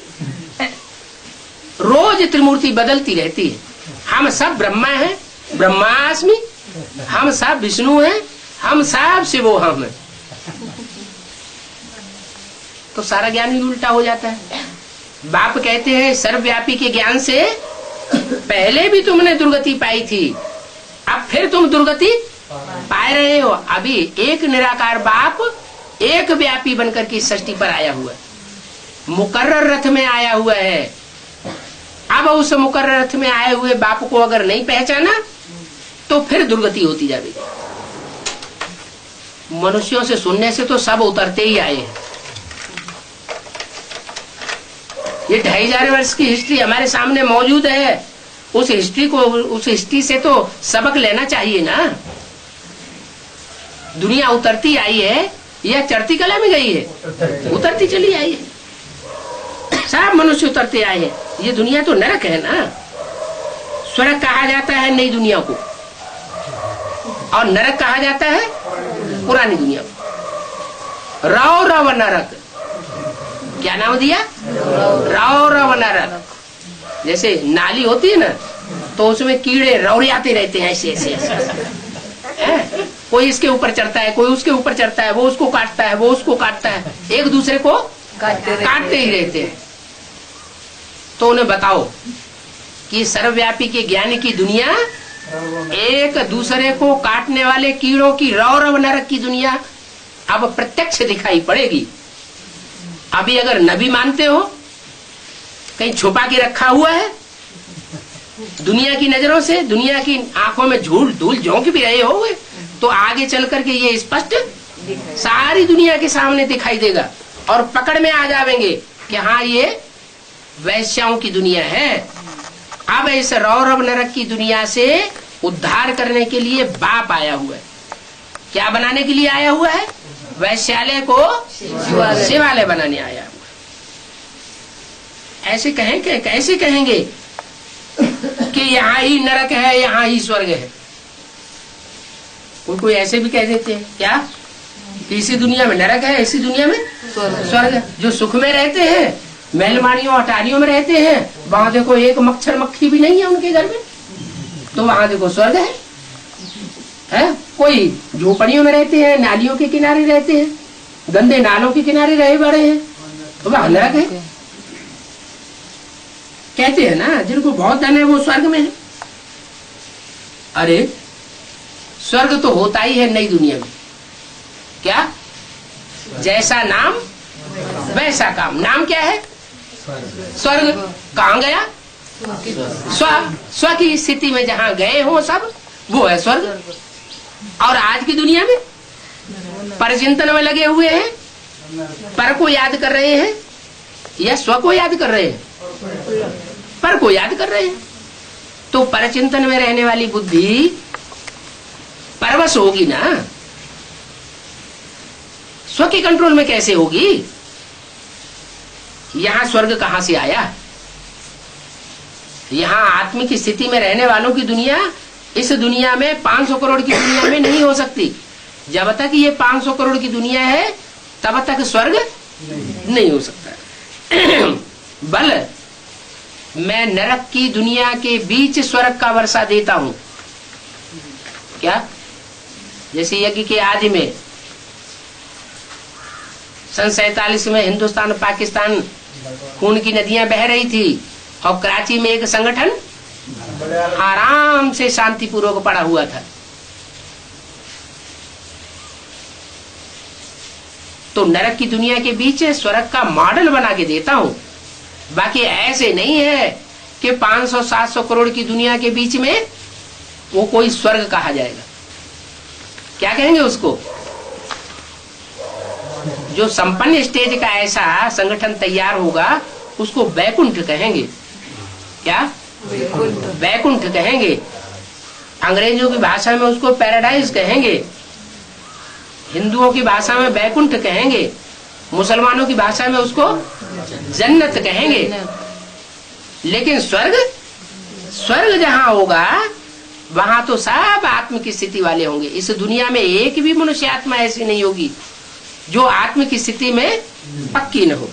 रोज त्रिमूर्ति बदलती रहती है। हम सब ब्रह्मा हैं, ब्रह्मास्मि, हम सब विष्णु हैं, हम सब शिवो हम हैं। तो सारा ज्ञान ही उल्टा हो जाता है। बाप कहते हैं सर्वव्यापी के ज्ञान से पहले भी तुमने दुर्गति पाई थी, अब फिर तुम दुर्गति पा रहे हो। अभी एक निराकार बाप एक व्यापी बनकर की सृष्टि पर आया हुआ है, मुकर्रर रथ में आया हुआ है। अब उस मुकर्रर रथ में आए हुए बाप को अगर नहीं पहचाना तो फिर दुर्गति होती जाएगी। मनुष्यों से सुनने से तो सब उतरते ही आए हैं। ये 2500 वर्ष की हिस्ट्री हमारे सामने मौजूद है। उस हिस्ट्री से तो सबक लेना चाहिए ना। दुनिया उतरती आई है या चढ़ती कला में गई है? उतरती चली आई है। सब मनुष्य उतरते आए हैं। ये दुनिया तो नरक है ना। स्वर्ग कहा जाता है नई दुनिया को, और नरक कहा जाता है पुरानी दुनिया को। रव रव नरक, क्या नाम दिया? रव रव नरक। जैसे नाली होती है ना, तो उसमें कीड़े रौरियाते रहते हैं ऐसे ऐसे ऐसे। कोई इसके ऊपर चढ़ता है, कोई उसके ऊपर चढ़ता है, वो उसको काटता है, वो उसको काटता है, एक दूसरे को काटते ही रहते हैं। तो उन्हें बताओ कि सर्वव्यापी के ज्ञान की दुनिया एक दूसरे को काटने वाले कीड़ों की रौरव नरक की दुनिया अब प्रत्यक्ष दिखाई पड़ेगी। अभी अगर नबी मानते हो, कहीं छुपा के रखा हुआ है दुनिया की नजरों से, दुनिया की आंखों में धूल झोंक भी रहे हो, तो आगे चल करके ये स्पष्ट सारी दुनिया के सामने दिखाई देगा और पकड़ में आ जाएंगे कि हाँ ये वैश्याओं की दुनिया है। अब इस रौरव नरक की दुनिया से उद्धार करने के लिए बाप आया हुआ है। क्या बनाने के लिए आया हुआ है? वैश्यालय को शिवालय बनाने आया हुआ है। ऐसे कहेंगे, कैसे कहेंगे कि यहाँ ही नरक है, यहाँ ही स्वर्ग है। कोई ऐसे भी कह देते हैं क्या कि इसी दुनिया में नरक है, इसी दुनिया में स्वर्ग है। जो सुख में रहते हैं, महलमानियों अटारियों में रहते हैं, वहां देखो एक मच्छर मक्खी भी नहीं है उनके घर में, तो वहां देखो स्वर्ग है? कोई झोपड़ियों में रहते हैं, नालियों के किनारे रहते हैं, गंदे नालों के किनारे रहे बड़े हैं, तो वहां नरक है। कहते हैं ना जिनको बहुत धन है वो स्वर्ग में है। अरे स्वर्ग तो होता ही है नई दुनिया में। क्या? जैसा नाम वैसा काम। नाम क्या है? स्वर्ग। कहाँ गया? स्व की स्थिति में जहाँ गए हो सब, वो है स्वर्ग। और आज की दुनिया में परचिंतन में लगे हुए हैं, पर को याद कर रहे हैं या स्व को याद कर रहे हैं? पर को याद कर रहे हैं। तो परचिंतन में रहने वाली बुद्धि परवश होगी ना, स्व के कंट्रोल में कैसे होगी? यहां स्वर्ग कहां से आया? यहां आत्मिक स्थिति में रहने वालों की दुनिया इस दुनिया में 500 करोड़ की दुनिया में नहीं हो सकती। जब तक ये 500 करोड़ की दुनिया है तब तक स्वर्ग नहीं हो सकता। बल मैं नरक की दुनिया के बीच स्वर्ग का वर्षा देता हूं। क्या? जैसे यज्ञ के आदि में सन 47 में हिंदुस्तान पाकिस्तान खून की नदियां बह रही थी और कराची में एक संगठन आराम से शांतिपूर्वक पड़ा हुआ था। तो नरक की दुनिया के बीच स्वर्ग का मॉडल बना के देता हूं। बाकी ऐसे नहीं है कि 500-700 करोड़ की दुनिया के बीच में वो कोई स्वर्ग कहा जाएगा। क्या कहेंगे उसको? जो संपन्न स्टेज का ऐसा संगठन तैयार होगा उसको वैकुंठ कहेंगे। क्या? वैकुंठ कहेंगे। अंग्रेजों की भाषा में उसको पैराडाइज कहेंगे, हिंदुओं की भाषा में वैकुंठ कहेंगे, मुसलमानों की भाषा में उसको जन्नत कहेंगे। लेकिन स्वर्ग जहां होगा वहां तो सब आत्म की स्थिति वाले होंगे। इस दुनिया में एक भी मनुष्य आत्मा ऐसी नहीं होगी जो आत्म की स्थिति में पक्की न हो।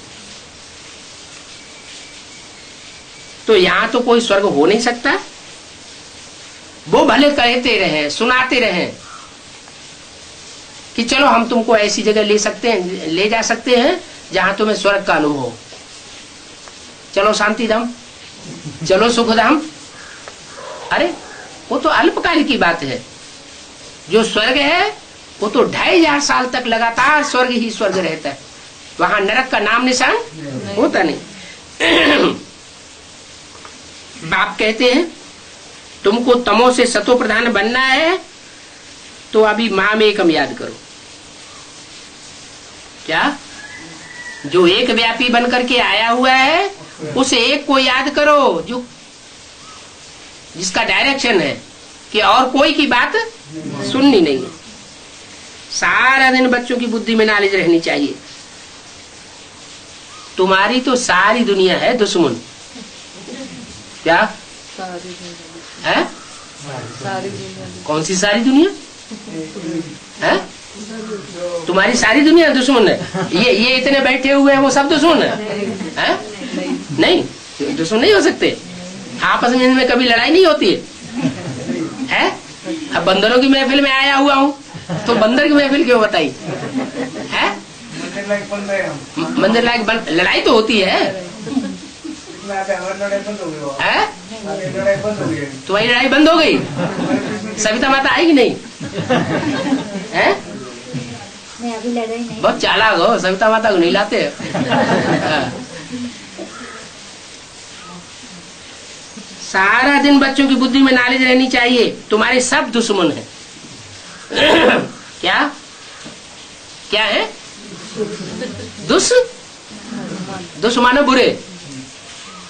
तो यहाँ तो कोई स्वर्ग हो नहीं सकता। वो भले कहते रहे, सुनाते रहे कि चलो हम तुमको ऐसी जगह ले जा सकते हैं जहां तुम्हें स्वर्ग का अनुभव हो, चलो शांति धाम, चलो सुख धाम। अरे वो तो अल्पकाल की बात है। जो स्वर्ग है वो तो 2500 साल तक लगातार स्वर्ग ही स्वर्ग रहता है, वहां नरक का नाम निशान होता नहीं। बाप कहते हैं तुमको तमो से सतो प्रधान बनना है तो अभी माम एकम याद करो। क्या? जो एक व्यापी बन करके आया हुआ है उस एक को याद करो जो जिसका डायरेक्शन है कि और कोई की बात सुननी नहीं है। सारा दिन बच्चों की बुद्धि में नॉलेज रहनी चाहिए। तुम्हारी तो सारी दुनिया है दुश्मन। क्या है? कौन सी सारी दुनिया है? तुम्हारी सारी दुनिया दुश्मन है। ये इतने बैठे हुए हैं वो सब दुश्मन है? नहीं, दुश्मन नहीं हो सकते। आपस में इनमें कभी लड़ाई नहीं होती है? अब बंदरों की महफिल में आया हुआ हूँ तो बंदर की महफिल क्यों बताई है? मंदिर लायक लड़ाई तो होती है। तुम्हारी लड़ाई बंद हो गई? सविता माता आएगी नहीं है? अभी लड़ाई नहीं। बहुत चालाक हो, सविता माता को नहीं लाते। सारा दिन बच्चों की बुद्धि में नॉलेज रहनी चाहिए तुम्हारे सब दुश्मन है। क्या क्या है? दुश्मन बुरे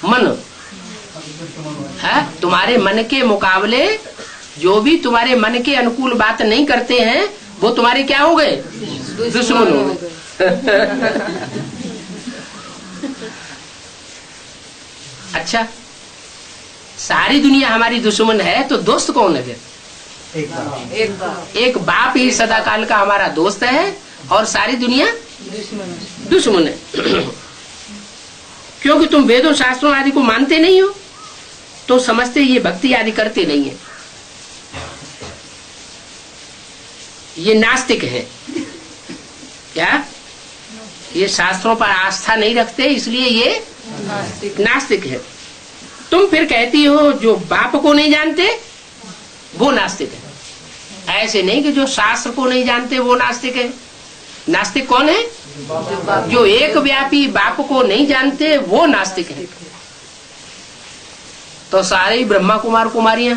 मन है। तुम्हारे मन के मुकाबले जो भी तुम्हारे मन के अनुकूल बात नहीं करते हैं वो तुम्हारे क्या हो गए? दुश्मन हो गए। अच्छा, सारी दुनिया हमारी दुश्मन है तो दोस्त कौन है फिर? एक बार एक बार एक बाप ही सदा काल का हमारा दोस्त है और सारी दुनिया दुश्मन है। क्योंकि तुम वेदों शास्त्रों आदि को मानते नहीं हो तो समझते ये भक्ति आदि करते नहीं है, ये नास्तिक है। क्या? ये शास्त्रों पर आस्था नहीं रखते इसलिए ये नास्तिक है। तुम फिर कहती हो जो बाप को नहीं जानते वो नास्तिक है। ऐसे नहीं कि जो शास्त्र को नहीं जानते वो नास्तिक है। नास्तिक कौन है? जो एक व्यापी बाप को नहीं जानते वो नास्तिक है। तो सारे ही ब्रह्मा कुमार कुमारियां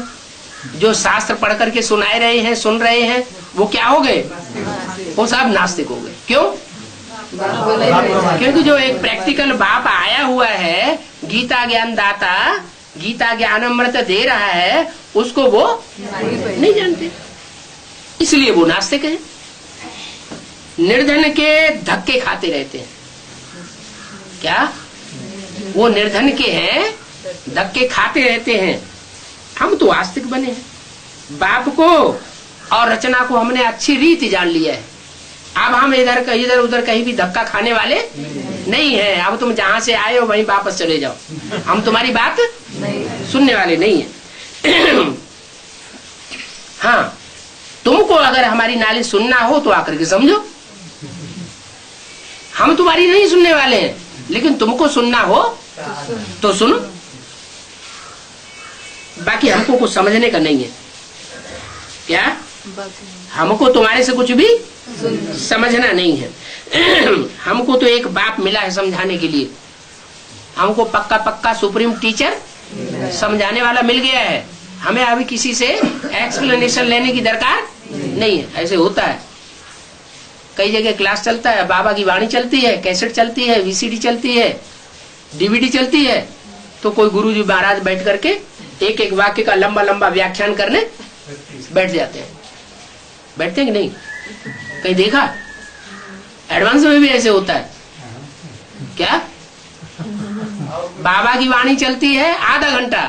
जो शास्त्र पढ़ करके सुनाए रहे हैं, सुन रहे हैं, वो क्या हो गए? वो सब नास्तिक हो गए। क्यों? क्योंकि जो एक प्रैक्टिकल बाप आया हुआ है, गीता ज्ञान दाता, गीता ज्ञान अमृत दे रहा है, उसको वो नहीं जानते, इसलिए वो नास्तिक है। निर्धन के धक्के खाते रहते हैं। क्या? वो निर्धन के हैं, धक्के खाते रहते हैं। हम तो आस्तिक बने हैं। बाप को और रचना को हमने अच्छी रीति जान लिया है। अब हम इधर उधर कहीं भी धक्का खाने वाले नहीं है। अब तुम जहां से आए हो वहीं वापस चले जाओ, हम तुम्हारी बात सुनने वाले नहीं है। हाँ, तुमको अगर हमारी नाली सुनना हो तो आकर के समझो, हम तुम्हारी नहीं सुनने वाले हैं, लेकिन तुमको सुनना हो तो सुनो। बाकी हमको कुछ समझने का नहीं है। क्या? हमको तुम्हारे से कुछ भी समझना नहीं है। हमको तो एक बाप मिला है समझाने के लिए। हमको पक्का पक्का सुप्रीम टीचर समझाने वाला मिल गया है। हमें अभी किसी से एक्सप्लेनेशन लेने की दरकार नहीं है। ऐसे होता है, कई जगह क्लास चलता है, बाबा की वाणी चलती है, कैसेट चलती है, वीसीडी चलती है, डीवीडी चलती है, तो कोई गुरुजी महाराज बैठ करके एक एक वाक्य का लंबा लंबा व्याख्यान करने बैठ जाते हैं। बैठते हैं कि नहीं? कहीं देखा? एडवांस में भी ऐसे होता है। क्या? बाबा की वाणी चलती है आधा घंटा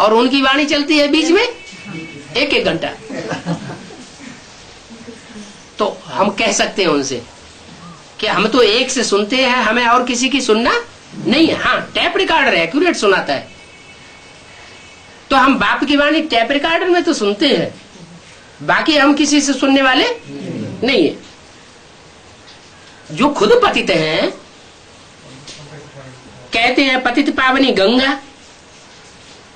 और उनकी वाणी चलती है बीच में एक एक घंटा। तो हम कह सकते हैं उनसे कि हम तो एक से सुनते हैं, हमें और किसी की सुनना नहीं है। हाँ, टैप रिकॉर्डर एक्यूरेट सुनाता है, तो हम बाप की वाणी टैप रिकॉर्डर में तो सुनते हैं, बाकी हम किसी से सुनने वाले नहीं है। जो खुद पतित हैं, कहते हैं पतित पावनी गंगा,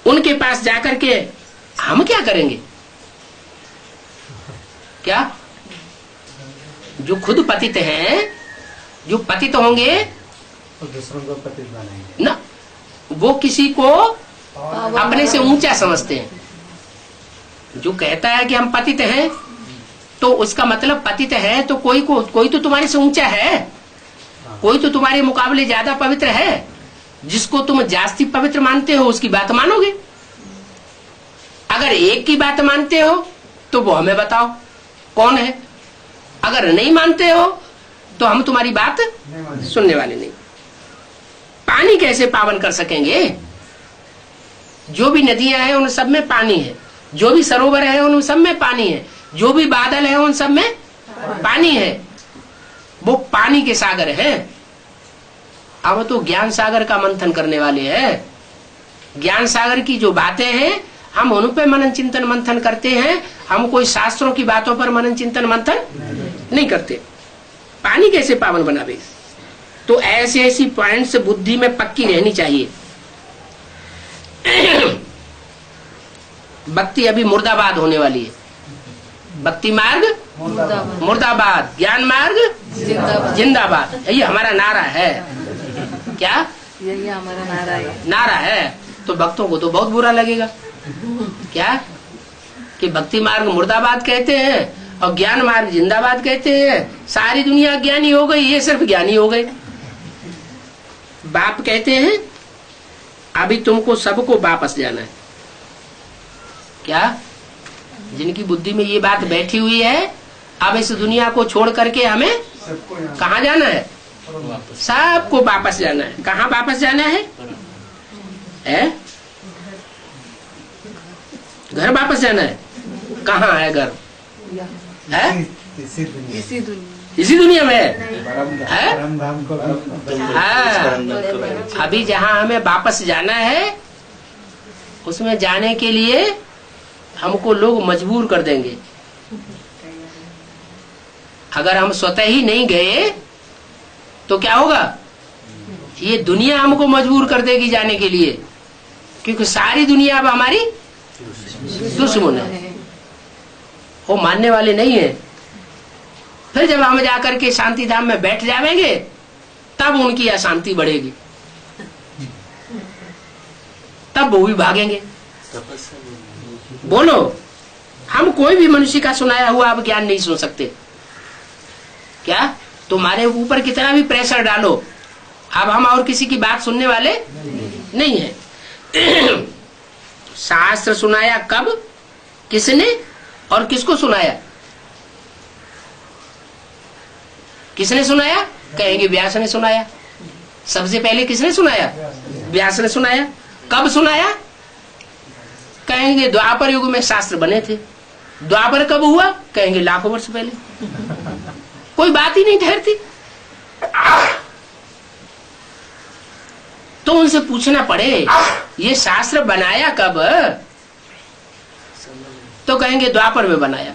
उनके पास जाकर के हम क्या करेंगे? क्या? जो खुद पतित हैं, जो पतित होंगे तो दूसरों को पतित बनाएंगे ना, वो किसी को अपने से ऊंचा समझते हैं। जो कहता है कि हम पतित हैं, तो उसका मतलब पतित है तो कोई तो तुम्हारे से ऊंचा है, कोई तो तुम्हारे मुकाबले ज्यादा पवित्र है। जिसको तुम जास्ती पवित्र मानते हो उसकी बात मानोगे। अगर एक की बात मानते हो तो वो हमें बताओ कौन है। अगर नहीं मानते हो तो हम तुम्हारी बात सुनने वाले नहीं। पानी कैसे पावन कर सकेंगे? जो भी नदियां हैं उन सब में पानी है, जो भी सरोवर है उन सब में पानी है, जो भी बादल है उन सब में पानी है। वो पानी के सागर हैं। अब तो ज्ञान सागर का मंथन करने वाले हैं। ज्ञान सागर की जो बातें हैं हम उन पे मनन चिंतन मंथन करते हैं। हम कोई शास्त्रों की बातों पर मनन चिंतन मंथन नहीं करते। पानी कैसे पावन बनावे? तो ऐसे ऐसी पॉइंट्स बुद्धि में पक्की रहनी चाहिए। भक्ति अभी मुर्दाबाद होने वाली है। भक्ति मार्ग मुर्दाबाद, ज्ञान मार्ग जिंदाबाद। यही हमारा नारा है। क्या? यही हमारा नारा है। तो भक्तों को तो बहुत बुरा लगेगा। क्या? कि भक्ति मार्ग मुर्दाबाद कहते हैं और ज्ञान मार्ग जिंदाबाद कहते हैं। सारी दुनिया ज्ञानी हो गई, ये सिर्फ ज्ञानी हो गए। बाप कहते हैं अभी तुमको सबको वापस जाना है। क्या? जिनकी बुद्धि में ये बात बैठी हुई है, अब इस दुनिया को छोड़ करके हमें कहाँ जाना है? सबको वापस जाना है। कहाँ वापस जाना है? घर वापस जाना है? कहाँ है घर? है इसी दुनिया इसी दुनिया इसी दुनिया में है? परम धाम को भी हाँ। अभी जहाँ हमें वापस जाना है उसमें जाने के लिए हमको लोग मजबूर कर देंगे। अगर हम स्वतः ही नहीं गए तो क्या होगा? ये दुनिया हमको मजबूर कर देगी जाने के लिए, क्योंकि सारी दुनिया अब हमारी दुश्मन है, वो मानने वाले नहीं है। फिर जब हम जाकर के शांति धाम में बैठ जाएंगे तब उनकी अशांति बढ़ेगी, तब वो भी भागेंगे। बोलो, हम कोई भी मनुष्य का सुनाया हुआ अब ज्ञान नहीं सुन सकते क्या? तुम्हारे ऊपर कितना भी प्रेशर डालो, अब हम और किसी की बात सुनने वाले नहीं है। शास्त्र सुनाया कब, किसने और किसको सुनाया? किसने सुनाया? कहेंगे व्यास ने सुनाया। सबसे पहले किसने सुनाया? व्यास ने सुनाया। कब सुनाया? कहेंगे द्वापर युग में शास्त्र बने थे। द्वापर कब हुआ? कहेंगे लाखों वर्ष पहले। कोई बात ही नहीं ठहरती। तो उनसे पूछना पड़े ये शास्त्र बनाया कब? तो कहेंगे द्वापर में बनाया।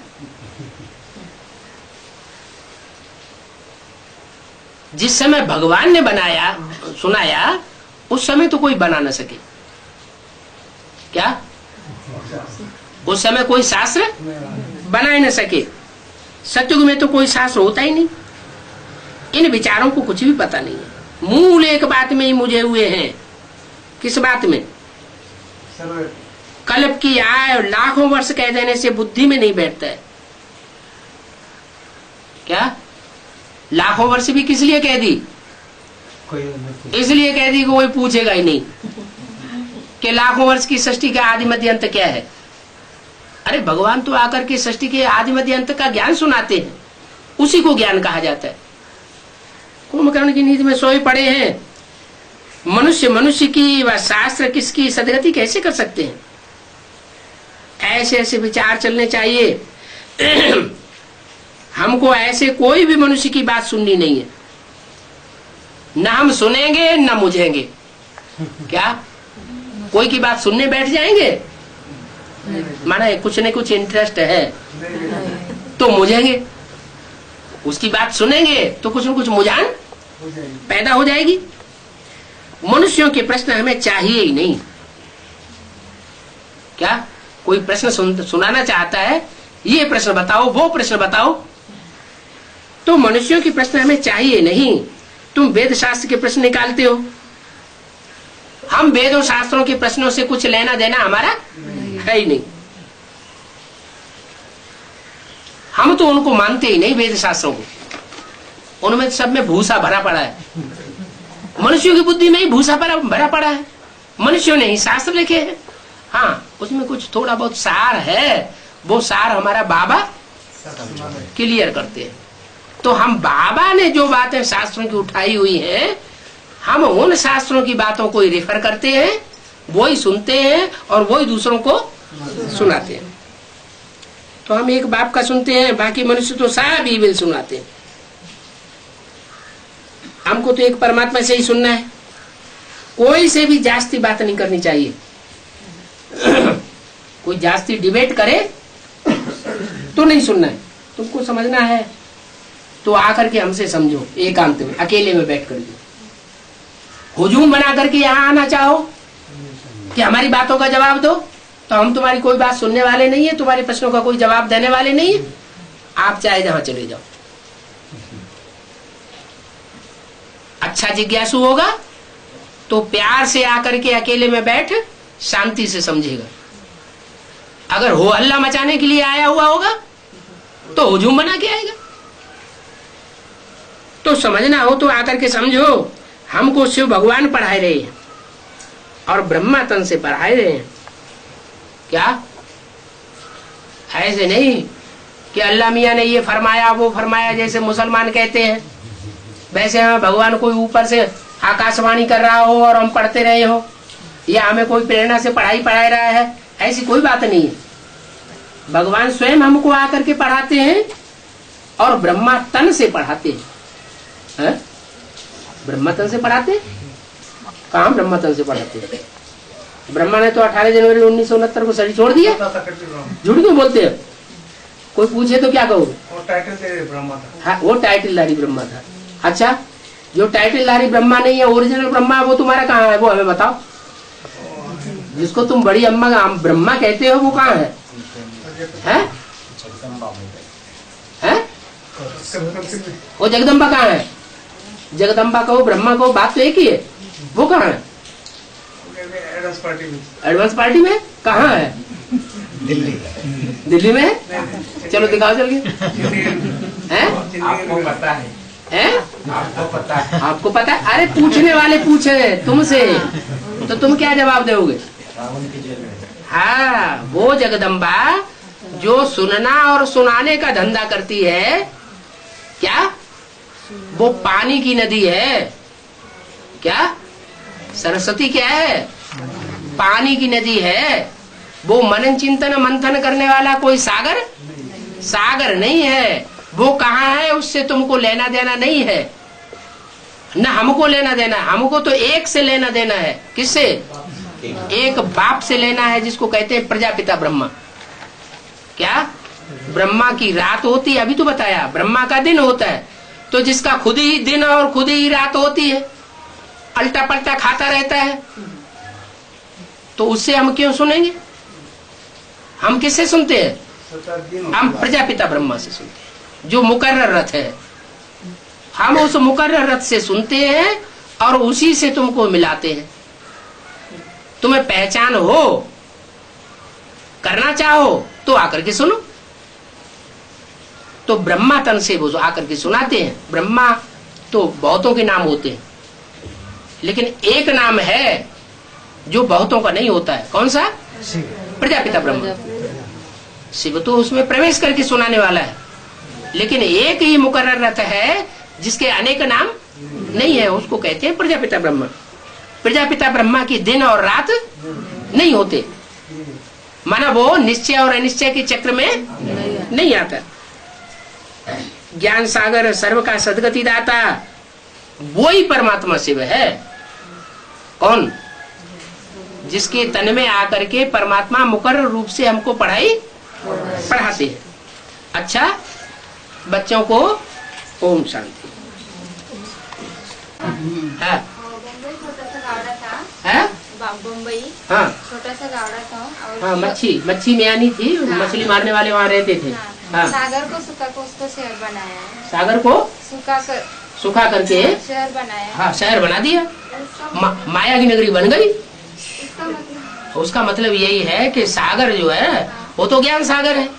जिस समय भगवान ने बनाया सुनाया उस समय तो कोई बना न सके क्या? उस समय कोई शास्त्र बना ही न सके। सतयुग में तो कोई शास्त्र होता ही नहीं। इन विचारों को कुछ भी पता नहीं है। मूल एक बात में ही मुझे हुए हैं। किस बात में? कल्प की आय लाखों वर्ष कह देने से बुद्धि में नहीं बैठता है क्या? लाखों वर्ष भी किस लिए कह दी? इसलिए कह दी कि कोई पूछेगा ही नहीं कि लाखों वर्ष की सृष्टि का आदि मध्य अंत क्या है। अरे भगवान तो आकर के सृष्टि के आदि मध्य अंत का ज्ञान सुनाते हैं, उसी को ज्ञान कहा जाता है। कुंभकर्ण की नीति में सोए पड़े हैं। मनुष्य की व शास्त्र किसकी सदगति कैसे कर सकते हैं? ऐसे ऐसे विचार चलने चाहिए। हमको ऐसे कोई भी मनुष्य की बात सुननी नहीं है। न हम सुनेंगे न मुझेंगे। क्या कोई की बात सुनने बैठ जाएंगे? माना कुछ न कुछ इंटरेस्ट है तो मुझेंगे। उसकी बात सुनेंगे तो कुछ न कुछ मुझान पैदा हो जाएगी। मनुष्यों के प्रश्न हमें चाहिए ही नहीं। क्या कोई प्रश्न सुनाना चाहता है, ये प्रश्न बताओ, वो प्रश्न बताओ, तो मनुष्यों के प्रश्न हमें चाहिए नहीं। तुम वेद शास्त्र के प्रश्न निकालते हो, हम वेदों शास्त्रों के प्रश्नों से कुछ लेना देना हमारा है ही नहीं। हम तो उनको मानते ही नहीं, वेद शास्त्रों को। उनमें सब में भूसा भरा पड़ा है। मनुष्यों की बुद्धि में ही भूसा भरा पड़ा है। मनुष्यों ने ही शास्त्र लिखे हैं। हाँ, उसमें कुछ थोड़ा बहुत सार है, वो सार हमारा बाबा क्लियर करते हैं। तो हम बाबा ने जो बातें शास्त्रों की उठाई हुई हैं, हम उन शास्त्रों की बातों को ही रेफर करते हैं, वही सुनते हैं और वही दूसरों को सुनाते हैं। तो हम एक बाप का सुनते हैं, बाकी मनुष्य तो सब ईविल सुनाते हैं। हमको तो एक परमात्मा से ही सुनना है। कोई से भी जास्ती बात नहीं करनी चाहिए। कोई जास्ती डिबेट करे तो नहीं सुनना है। तुमको समझना है तो आकर के हमसे समझो, एकांत में अकेले में बैठ करके। हुजूम बना करके यहाँ आना चाहो कि हमारी बातों का जवाब दो, तो हम तुम्हारी कोई बात सुनने वाले नहीं है, तुम्हारे प्रश्नों का कोई जवाब देने वाले नहीं है। आप चाहे जहां चले जाओ। अच्छा जिज्ञासु होगा तो प्यार से आकर के अकेले में बैठ शांति से समझेगा। अगर हो हल्ला मचाने के लिए आया हुआ होगा तो हुजूम बना के आएगा। तो समझना हो तो आकर के समझो। हमको शिव भगवान पढ़ाए रहे हैं और ब्रह्मा तन से पढ़ाए रहे हैं। क्या ऐसे नहीं कि अल्लाह मियाँ ने ये फरमाया वो फरमाया, जैसे मुसलमान कहते हैं वैसे हमें भगवान कोई ऊपर से आकाशवाणी कर रहा हो और हम पढ़ते रहे हो, या हमें कोई प्रेरणा से पढ़ाई पढ़ा रहा है, ऐसी कोई बात नहीं है। भगवान स्वयं हमको आकर के पढ़ाते हैं और ब्रह्मा तन से पढ़ाते हैं। ब्रह्मा तन से पढ़ाते हैं? कहाँ ब्रह्मा तन से पढ़ाते हैं? ब्रह्मा ने तो 18 जनवरी 1969 को शरीर छोड़ दिया। झूठ क्यों बोलते हैं? कोई पूछे तो क्या कहो? वो टाइटल ब्रह्मा था। हाँ, वो टाइटलधारी ब्रह्मा था। अच्छा, जो टाइटलधारी ब्रह्मा नहीं है, ओरिजिनल ब्रह्मा, वो तुम्हारा कहाँ है? वो हमें बताओ। जिसको तुम बड़ी अम्मा ब्रह्मा कहते हो, वो कहाँ है? हैं? हैं? वो जगदम्बा कहाँ है? जगदम्बा कहो, ब्रह्मा कहो, बात तो एक ही है। वो कहाँ है? एडवांस पार्टी में कहाँ है? दिल्ली में है? चलो दिखाओ चल के। हैं? आपको पता है? हैं? आपको पता है? आपको पता है? अरे पूछने वाले पूछे तुमसे, तो तुम क्या जवाब दोगे? हाँ, वो जगदम्बा जो सुनना और सुनाने का धंधा करती है, क्या वो पानी की नदी है? क्या सरस्वती क्या है? पानी की नदी है। वो मनन चिंतन मंथन करने वाला कोई सागर नहीं है। वो कहाँ है, उससे तुमको लेना देना नहीं है, न हमको लेना देना। हमको तो एक से लेना देना है। किससे? एक बाप से लेना है, जिसको कहते हैं प्रजापिता ब्रह्मा। क्या ब्रह्मा की रात होती है? अभी तो बताया। ब्रह्मा का दिन होता है, तो जिसका खुद ही दिन और खुद ही रात होती है, अल्टा पल्टा खाता रहता है, तो उससे हम क्यों सुनेंगे? हम किससे सुनते हैं? हम प्रजापिता ब्रह्मा से सुनते हैं, जो मुकर्रर रथ है। हम उस मुकर्रर रथ से सुनते हैं और उसी से तुमको मिलाते हैं। तुम्हें पहचान हो, करना चाहो तो आकर के सुनो। तो ब्रह्मा तन से वो आकर के सुनाते हैं। ब्रह्मा तो बहुतों के नाम होते हैं, लेकिन एक नाम है जो बहुतों का नहीं होता है। कौन सा? प्रजापिता ब्रह्मा। शिव तो उसमें प्रवेश करके सुनाने वाला है, लेकिन एक ही मुकर्रर रथ है जिसके अनेक नाम नहीं है, उसको कहते हैं प्रजापिता ब्रह्मा। प्रजापिता ब्रह्मा की दिन और रात नहीं होते, माना वो निश्चय और अनिश्चय के चक्र में नहीं आता। ज्ञान सागर सर्व का सदगति दाता, वो ही परमात्मा शिव है। कौन? जिसके तन में आकर के परमात्मा मुकर्रर रूप से हमको पढ़ाते हैं। अच्छा, बच्चों को ओम शांति। है? बम्बई छोटा सा गावड़ा था। है? बम्बई हाँ छोटा सा गावड़ा था और हाँ, मच्छी में आनी थी। मछली मारने वाले वहाँ रहते थे। हाँ। सागर को सुखा को उसको शहर बनाया है। सागर को सुखा करके शहर बनाया। हाँ, शहर बना दिया। माया की नगरी बन गई। इसका मतलब उसका मतलब यही है कि सागर जो है वो तो ज्ञान सागर है।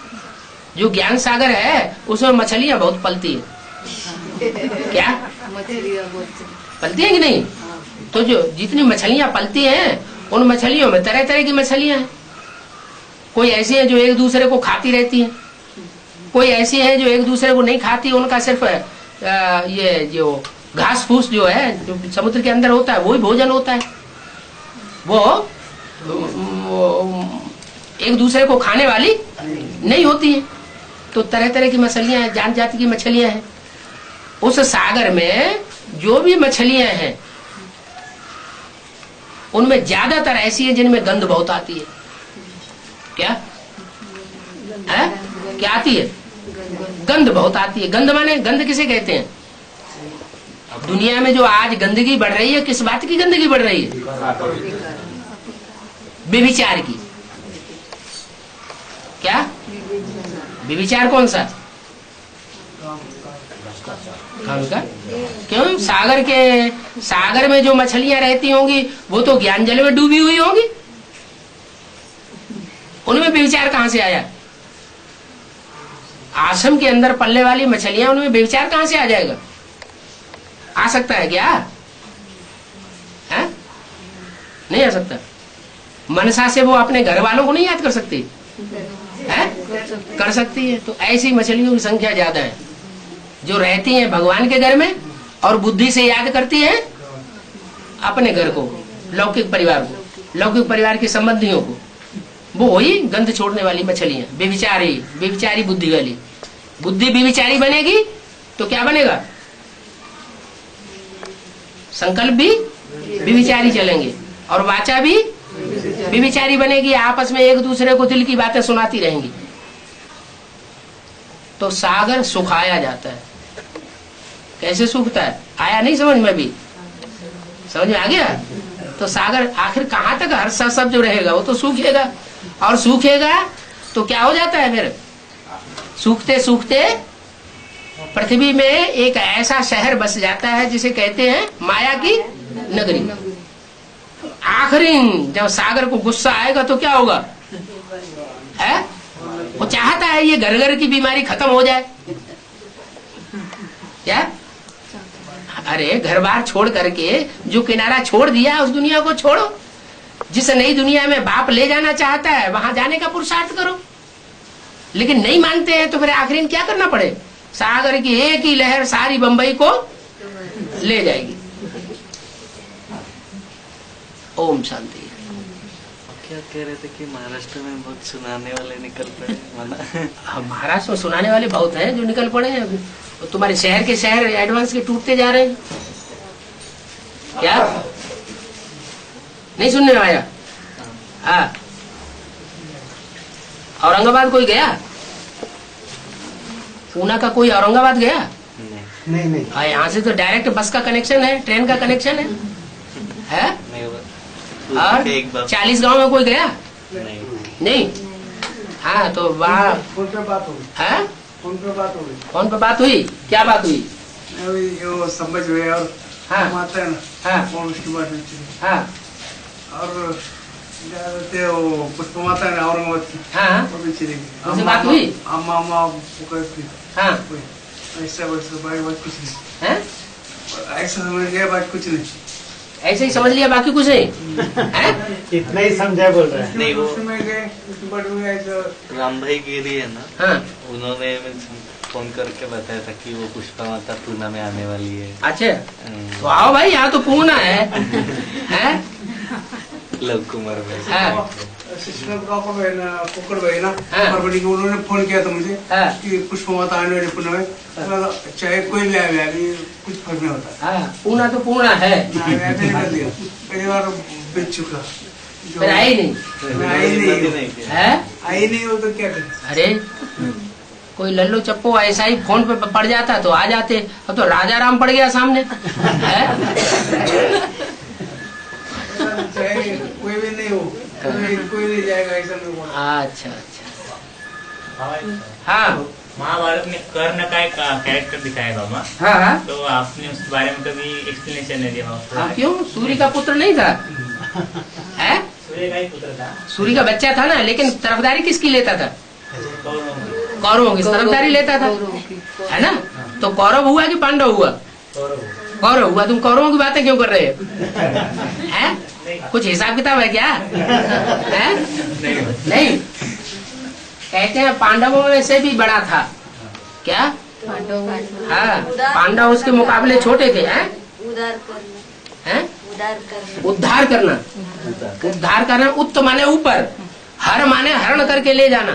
जो ज्ञान सागर है उसमें मछलियां बहुत पलती है। क्या मछलियाँ बहुत पलती है कि नहीं? तो जो जितनी मछलियां पलती हैं, उन मछलियों में तरह तरह की मछलियां हैं। कोई ऐसी है जो एक दूसरे को खाती रहती है, कोई ऐसी है जो एक दूसरे को नहीं खाती। उनका सिर्फ ये जो घास फूस जो है, जो समुद्र के अंदर होता है, वही भोजन होता है। वो एक दूसरे को खाने वाली नहीं होती है। तो तरह तरह की मछलियां हैं, जान जाति की मछलियां हैं। उस सागर में जो भी मछलियां हैं, उनमें ज्यादातर ऐसी है जिनमें गंध बहुत आती है। क्या है? क्या आती है? गंध बहुत आती है। गंध माने, गंध किसे कहते हैं? दुनिया में जो आज गंदगी बढ़ रही है, किस बात की गंदगी बढ़ रही है? व्यभिचार की। क्या व्यभिचार? कौन सा? काम का? क्यों? सागर में जो मछलियां रहती होंगी वो तो ज्ञान जल में डूबी हुई होंगी। उनमें व्यभिचार कहाँ से आया? आश्रम के अंदर पलने वाली मछलियां, उनमें व्यभिचार कहाँ से आ जाएगा? आ सकता है क्या? है? नहीं आ सकता। मनसा से वो अपने घर वालों को नहीं याद कर सकती है? कर सकती है। तो ऐसी मछलियों की संख्या ज्यादा है जो रहती हैं भगवान के घर में और बुद्धि से याद करती हैं अपने घर को, लौकिक परिवार को, लौकिक परिवार के संबंधियों को। वो हुई गंध छोड़ने वाली मछलियां, बेविचारी, बेविचारी बुद्धि वाली। बुद्धि बेविचारी बनेगी तो क्या बनेगा? संकल्प भी बेविचारी चलेंगे और वाचा भी बेविचारी बनेगी, आपस में एक दूसरे को दिल की बातें सुनाती रहेंगी। तो सागर सुखाया जाता है। कैसे सूखता है? आया नहीं समझ में? भी समझ में आ गया? तो सागर आखिर कहाँ तक हर सब जो रहेगा वो तो सूखेगा, और सूखेगा तो क्या हो जाता है फिर? सूखते सूखते पृथ्वी में एक ऐसा शहर बस जाता है जिसे कहते हैं माया की नगरी। आखिरी जब सागर को गुस्सा आएगा तो क्या होगा? है वो चाहता है ये घर घर की बीमारी खत्म हो जाए। क्या? अरे घर बार छोड़ करके जो किनारा छोड़ दिया उस दुनिया को छोड़ो। जिस नई दुनिया में बाप ले जाना चाहता है वहां जाने का पुरुषार्थ करो। लेकिन नहीं मानते हैं तो फिर आखिरी क्या करना पड़े? सागर की एक ही लहर सारी बंबई को ले जाएगी। ओम शांति। क्या कह रहे थे कि महाराष्ट्र में बहुत सुनाने वाले निकल पड़े? महाराष्ट्र में सुनाने वाले बहुत हैं जो निकल पड़े हैं। तो तुम्हारे शहर के शहर एडवांस के टूटते जा रहे हैं। क्या नहीं सुनने में आया? हाँ, औरंगाबाद कोई गया? पूना का कोई औरंगाबाद गया? नहीं हाँ, यहाँ से तो डायरेक्ट बस का कनेक्शन है, ट्रेन का कनेक्शन है। और 40 गांव में कोई गया? नहीं। हाँ, तो वहाँ फोन पे बात हो गई। हाँ, फोन पे बात हो गई। फोन पे बात हुई? क्या बात हुई? वो समझ हुए और हाँ। आता है ना। हाँ। फोन उसकी बात हुई। हाँ और जाते वो पुष्प माता है ना औरंगाबाद की। हाँ, वो भी चली गई। उनसे बात हुई? अम्मा अम्मा पुकारती। हाँ, ऐसा वैसा बात कुछ नहीं। हैं? ऐसा समझ गया बात कुछ नहीं। ऐसे ही समझ लिया, बाकी कुछ नहीं हैं? इतना ही समझा बोल रहा है। नहीं, वो उसमें गए बट वो ऐसा राम भाई गिरी है ना, हाँ, उन्होंने फोन करके बताया था कि वो पुष्पा माता पूना में आने वाली है। अच्छा, तो आओ भाई, यहाँ तो पूना है। हैं? लव कुमार भाई। हाँ, सिस्टर पापा भाई ना कुकड़ भाई ना हाँ। परवड़ी के उन्होंने फोन किया था मुझे हाँ। कि पुष्प माता आने वाली पुणे में। चाहे कोई ले आए अभी कुछ फर्क नहीं होता। हाँ, पूना तो पूना है। ऐसे कर दिया कई बार बेच चुका। फिर आई नहीं आई नहीं है? आई नहीं हो तो क्या करें? अरे कोई लल्लू चप्पो ऐसा ही फोन पे पड़ जाता तो आ जाते। अब तो राजा राम पड़ गया सामने है? चाहे कोई भी नहीं हो कोई नहीं जाएगा ऐसा नहीं बोला। अच्छा। हाँ महाभारत में कर्ण का एक कैरेक्टर दिखाया बाबा, हाँ, तो आपने उस बारे में कभी एक्सप्लेनेशन नहीं दिया? हाँ, क्यों? सूर्य का पुत्र नहीं था? है? सूर्य का ही पुत्र था, सूर्य का बच्चा था ना, लेकिन तरफदारी किसकी लेता था? कौरवों की। कौरवों की तरफदारी लेता था, है ना? तो कौरव हुआ कि पांडव हुआ? कौरव हुआ। तुम कौरवों की बातें क्यों कर रहे हो? हैं? कुछ हिसाब किताब है क्या? हैं? नहीं। कहते हैं पांडवों में से भी बड़ा था। क्या? हाँ, पांडव उसके मुकाबले छोटे थे। हैं? हैं? उद्धार करना। उद्धार करना। उत्त माने ऊपर, हर माने हरण करके ले जाना।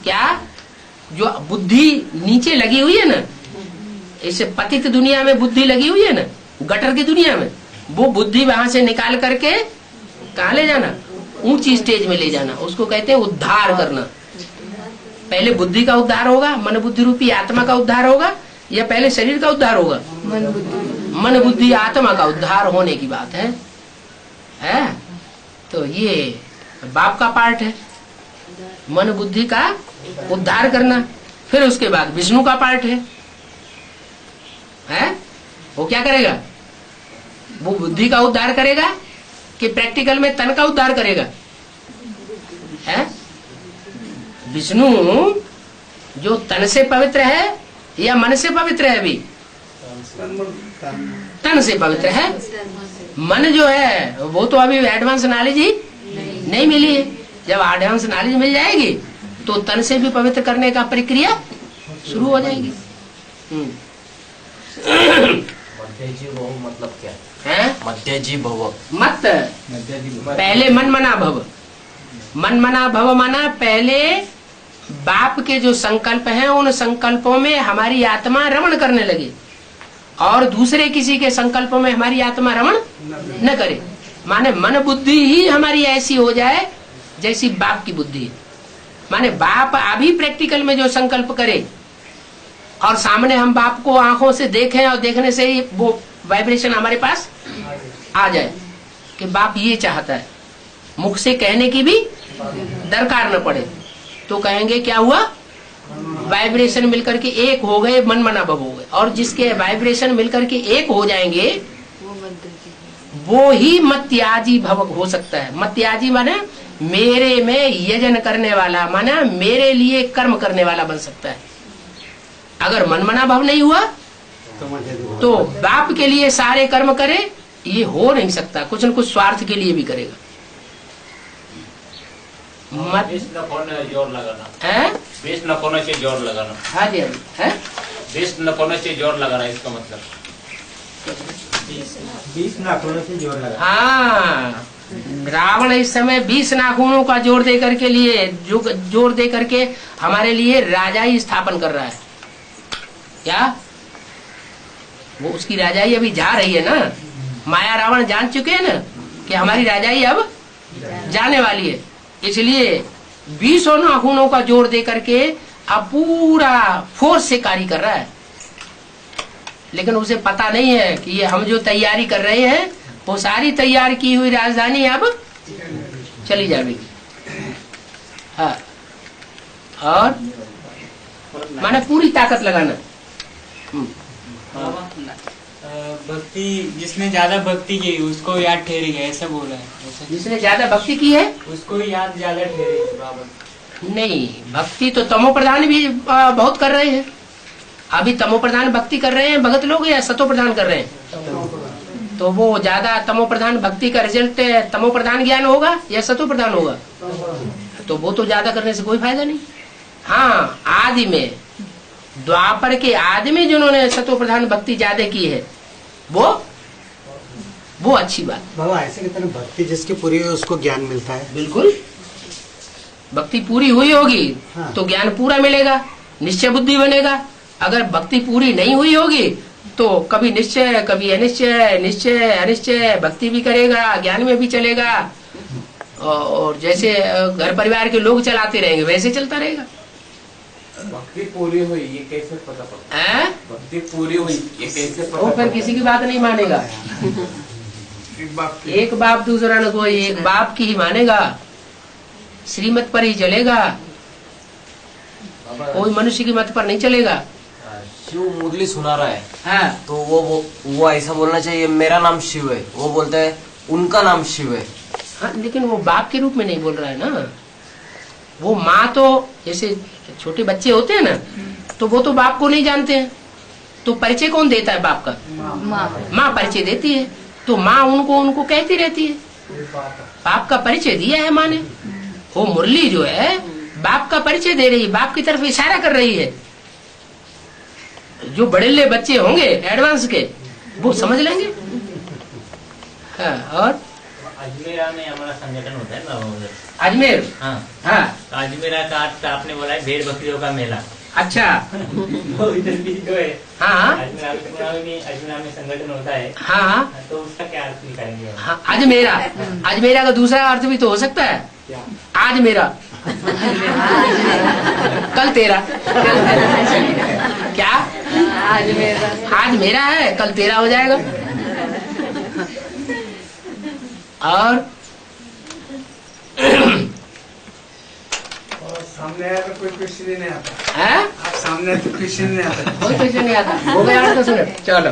क्या? जो बुद्धि नीचे लगी हुई है ना, इसे पतित दुनिया में बुद्धि लगी हुई है ना, गटर की दुनिया में, वो बुद्धि वहां से निकाल करके कहाँ ले जाना? ऊंची स्टेज में ले जाना। उसको कहते हैं उद्धार करना। पहले बुद्धि का उद्धार होगा, मन बुद्धि रूपी आत्मा का उद्धार होगा, या पहले शरीर का उद्धार होगा? मन बुद्धि आत्मा का उद्धार होने की बात है? तो ये बाप का पार्ट है, मन बुद्धि का उद्धार करना। फिर उसके बाद विष्णु का पार्ट है? वो क्या करेगा? वो बुद्धि का उद्धार करेगा कि प्रैक्टिकल में तन का उद्धार करेगा? है? विष्णु जो तन से पवित्र है या मन से पवित्र है? अभी तन से पवित्र है। मन जो है वो तो अभी एडवांस नॉलेज ही नहीं मिली है। जब एडवांस नॉलेज मिल जाएगी तो तन से भी पवित्र करने का प्रक्रिया शुरू हो जाएगी। मध्यजी भव मतलब क्या है? मध्यजी भव मत पहले मन मना भव। मन मना भव माना पहले बाप के जो संकल्प हैं उन संकल्पों में हमारी आत्मा रमण करने लगे और दूसरे किसी के संकल्पों में हमारी आत्मा रमण न करे। माने मन बुद्धि ही हमारी ऐसी हो जाए जैसी बाप की बुद्धि है। माने बाप अभी प्रैक्टिकल में जो संकल्प करे और सामने हम बाप को आंखों से देखें और देखने से ही वो वाइब्रेशन हमारे पास आ जाए कि बाप ये चाहता है, मुख से कहने की भी दरकार न पड़े, तो कहेंगे क्या हुआ, वाइब्रेशन मिलकर के एक हो गए, मन मना भव हो गए। और जिसके वाइब्रेशन मिलकर के एक हो जाएंगे वो ही मत्याजी भव हो सकता है। मत्याजी माने मेरे में यजन करने वाला, माना मेरे लिए कर्म करने वाला बन सकता है। अगर मन मना भाव नहीं हुआ तो बाप के लिए सारे कर्म करे, ये हो नहीं सकता, कुछ न कुछ स्वार्थ के लिए भी करेगा। मत जोर लगाना है, बेस्ट न होना चाहिए, जोर लगाना। हाँ जी है, बेस्ट न होना चाहिए, जोर लगाना, इसका मतलब 20 नाखूनों से जोर लगा। हाँ, रावण इस समय 20 नाखूनों का जोर दे करके लिए जोर दे करके हमारे लिए राजाई स्थापन कर रहा है। क्या वो उसकी राजाई अभी जा रही है ना, माया रावण जान चुके हैं ना कि हमारी राजाई अब जाने वाली है, इसलिए 20 नाखूनों का जोर दे करके अब पूरा फोर्स से कार्य कर रहा है। लेकिन उसे पता नहीं है कि ये हम जो तैयारी कर रहे हैं वो सारी तैयार की हुई राजधानी अब चली जाएगी। हाँ, और माने पूरी ताकत लगाना। भक्ति जिसने ज्यादा भक्ति की उसको याद ठहरेगा, ऐसा बोला है। जिसने ज्यादा भक्ति की है उसको याद ज्यादा ठहरेगी बाबा। नहीं, भक्ति तो तमो प्रधान भी बहुत कर रहे हैं। अभी तमो प्रधान भक्ति कर रहे हैं भगत लोग या सतो प्रधान कर रहे हैं, तो वो ज्यादा तमो प्रधान भक्ति का रिजल्ट तमो प्रधान ज्ञान होगा या सतो प्रधान होगा, तो वो तो ज्यादा करने से कोई फायदा नहीं। हाँ, आदि में द्वापर के आदि में जिन्होंने सतो प्रधान भक्ति ज्यादा की है वो अच्छी बात। बाबा ऐसे कहते हैं भक्ति जिसकी पूरी है उसको ज्ञान मिलता है। बिल्कुल, भक्ति पूरी हुई होगी हाँ। तो ज्ञान पूरा मिलेगा, निश्चय बुद्धि बनेगा। अगर भक्ति पूरी नहीं हुई होगी तो कभी निश्चय कभी अनिश्चय, निश्चय अनिश्चय, भक्ति भी करेगा ज्ञान में भी चलेगा, और जैसे घर परिवार के लोग चलाते रहेंगे वैसे चलता रहेगा। भक्ति पूरी हुई ये कैसे पता पड़ता है? भक्ति पूरी हुई ये कैसे पता वो फिर किसी की बात नहीं मानेगा। एक बाप दूसरा न कोई, एक बाप की ही मानेगा, श्रीमत पर ही चलेगा, कोई मनुष्य की मत पर नहीं चलेगा। शिव मुरली सुना रहा है, हाँ, तो वो ऐसा बोलना चाहिए मेरा नाम शिव है, वो बोलता है उनका नाम शिव है। हाँ, लेकिन वो बाप के रूप में नहीं बोल रहा है ना। वो माँ तो जैसे छोटे बच्चे होते हैं ना, तो वो तो बाप को नहीं जानते हैं, तो परिचय कौन देता है बाप का? माँ परिचय देती है, तो माँ उनको कहती रहती है, बाप का परिचय दिया है माँ ने। वो मुरली जो है बाप का परिचय दे रही है, बाप की तरफ इशारा कर रही है। जो बड़े बच्चे होंगे एडवांस के वो समझ लेंगे। हाँ, और अजमेरा में हमारा संगठन होता है ना उधर। अजमेर, हाँ हाँ, तो अजमेरा का आज तो आपने बोला है भेड़ बकरियों का मेला। अच्छा, तो इधर भी जो है हाँ, अजमेरा में संगठन होता है, हाँ, तो उसका क्या अर्थ निकालेंगे? हाँ, अजमेरा का दूसरा अर्थ भी तो हो सकता है, आज मेरा कल तेरा। क्या आज मेरा है कल तेरा हो जाएगा। और सामने आया तो कोई क्वेश्चन ही नहीं आता है? आप सामने आए तो क्वेश्चन नहीं आता। कोई क्वेश्चन नहीं आता, हो गया 8 मिनट, चलो।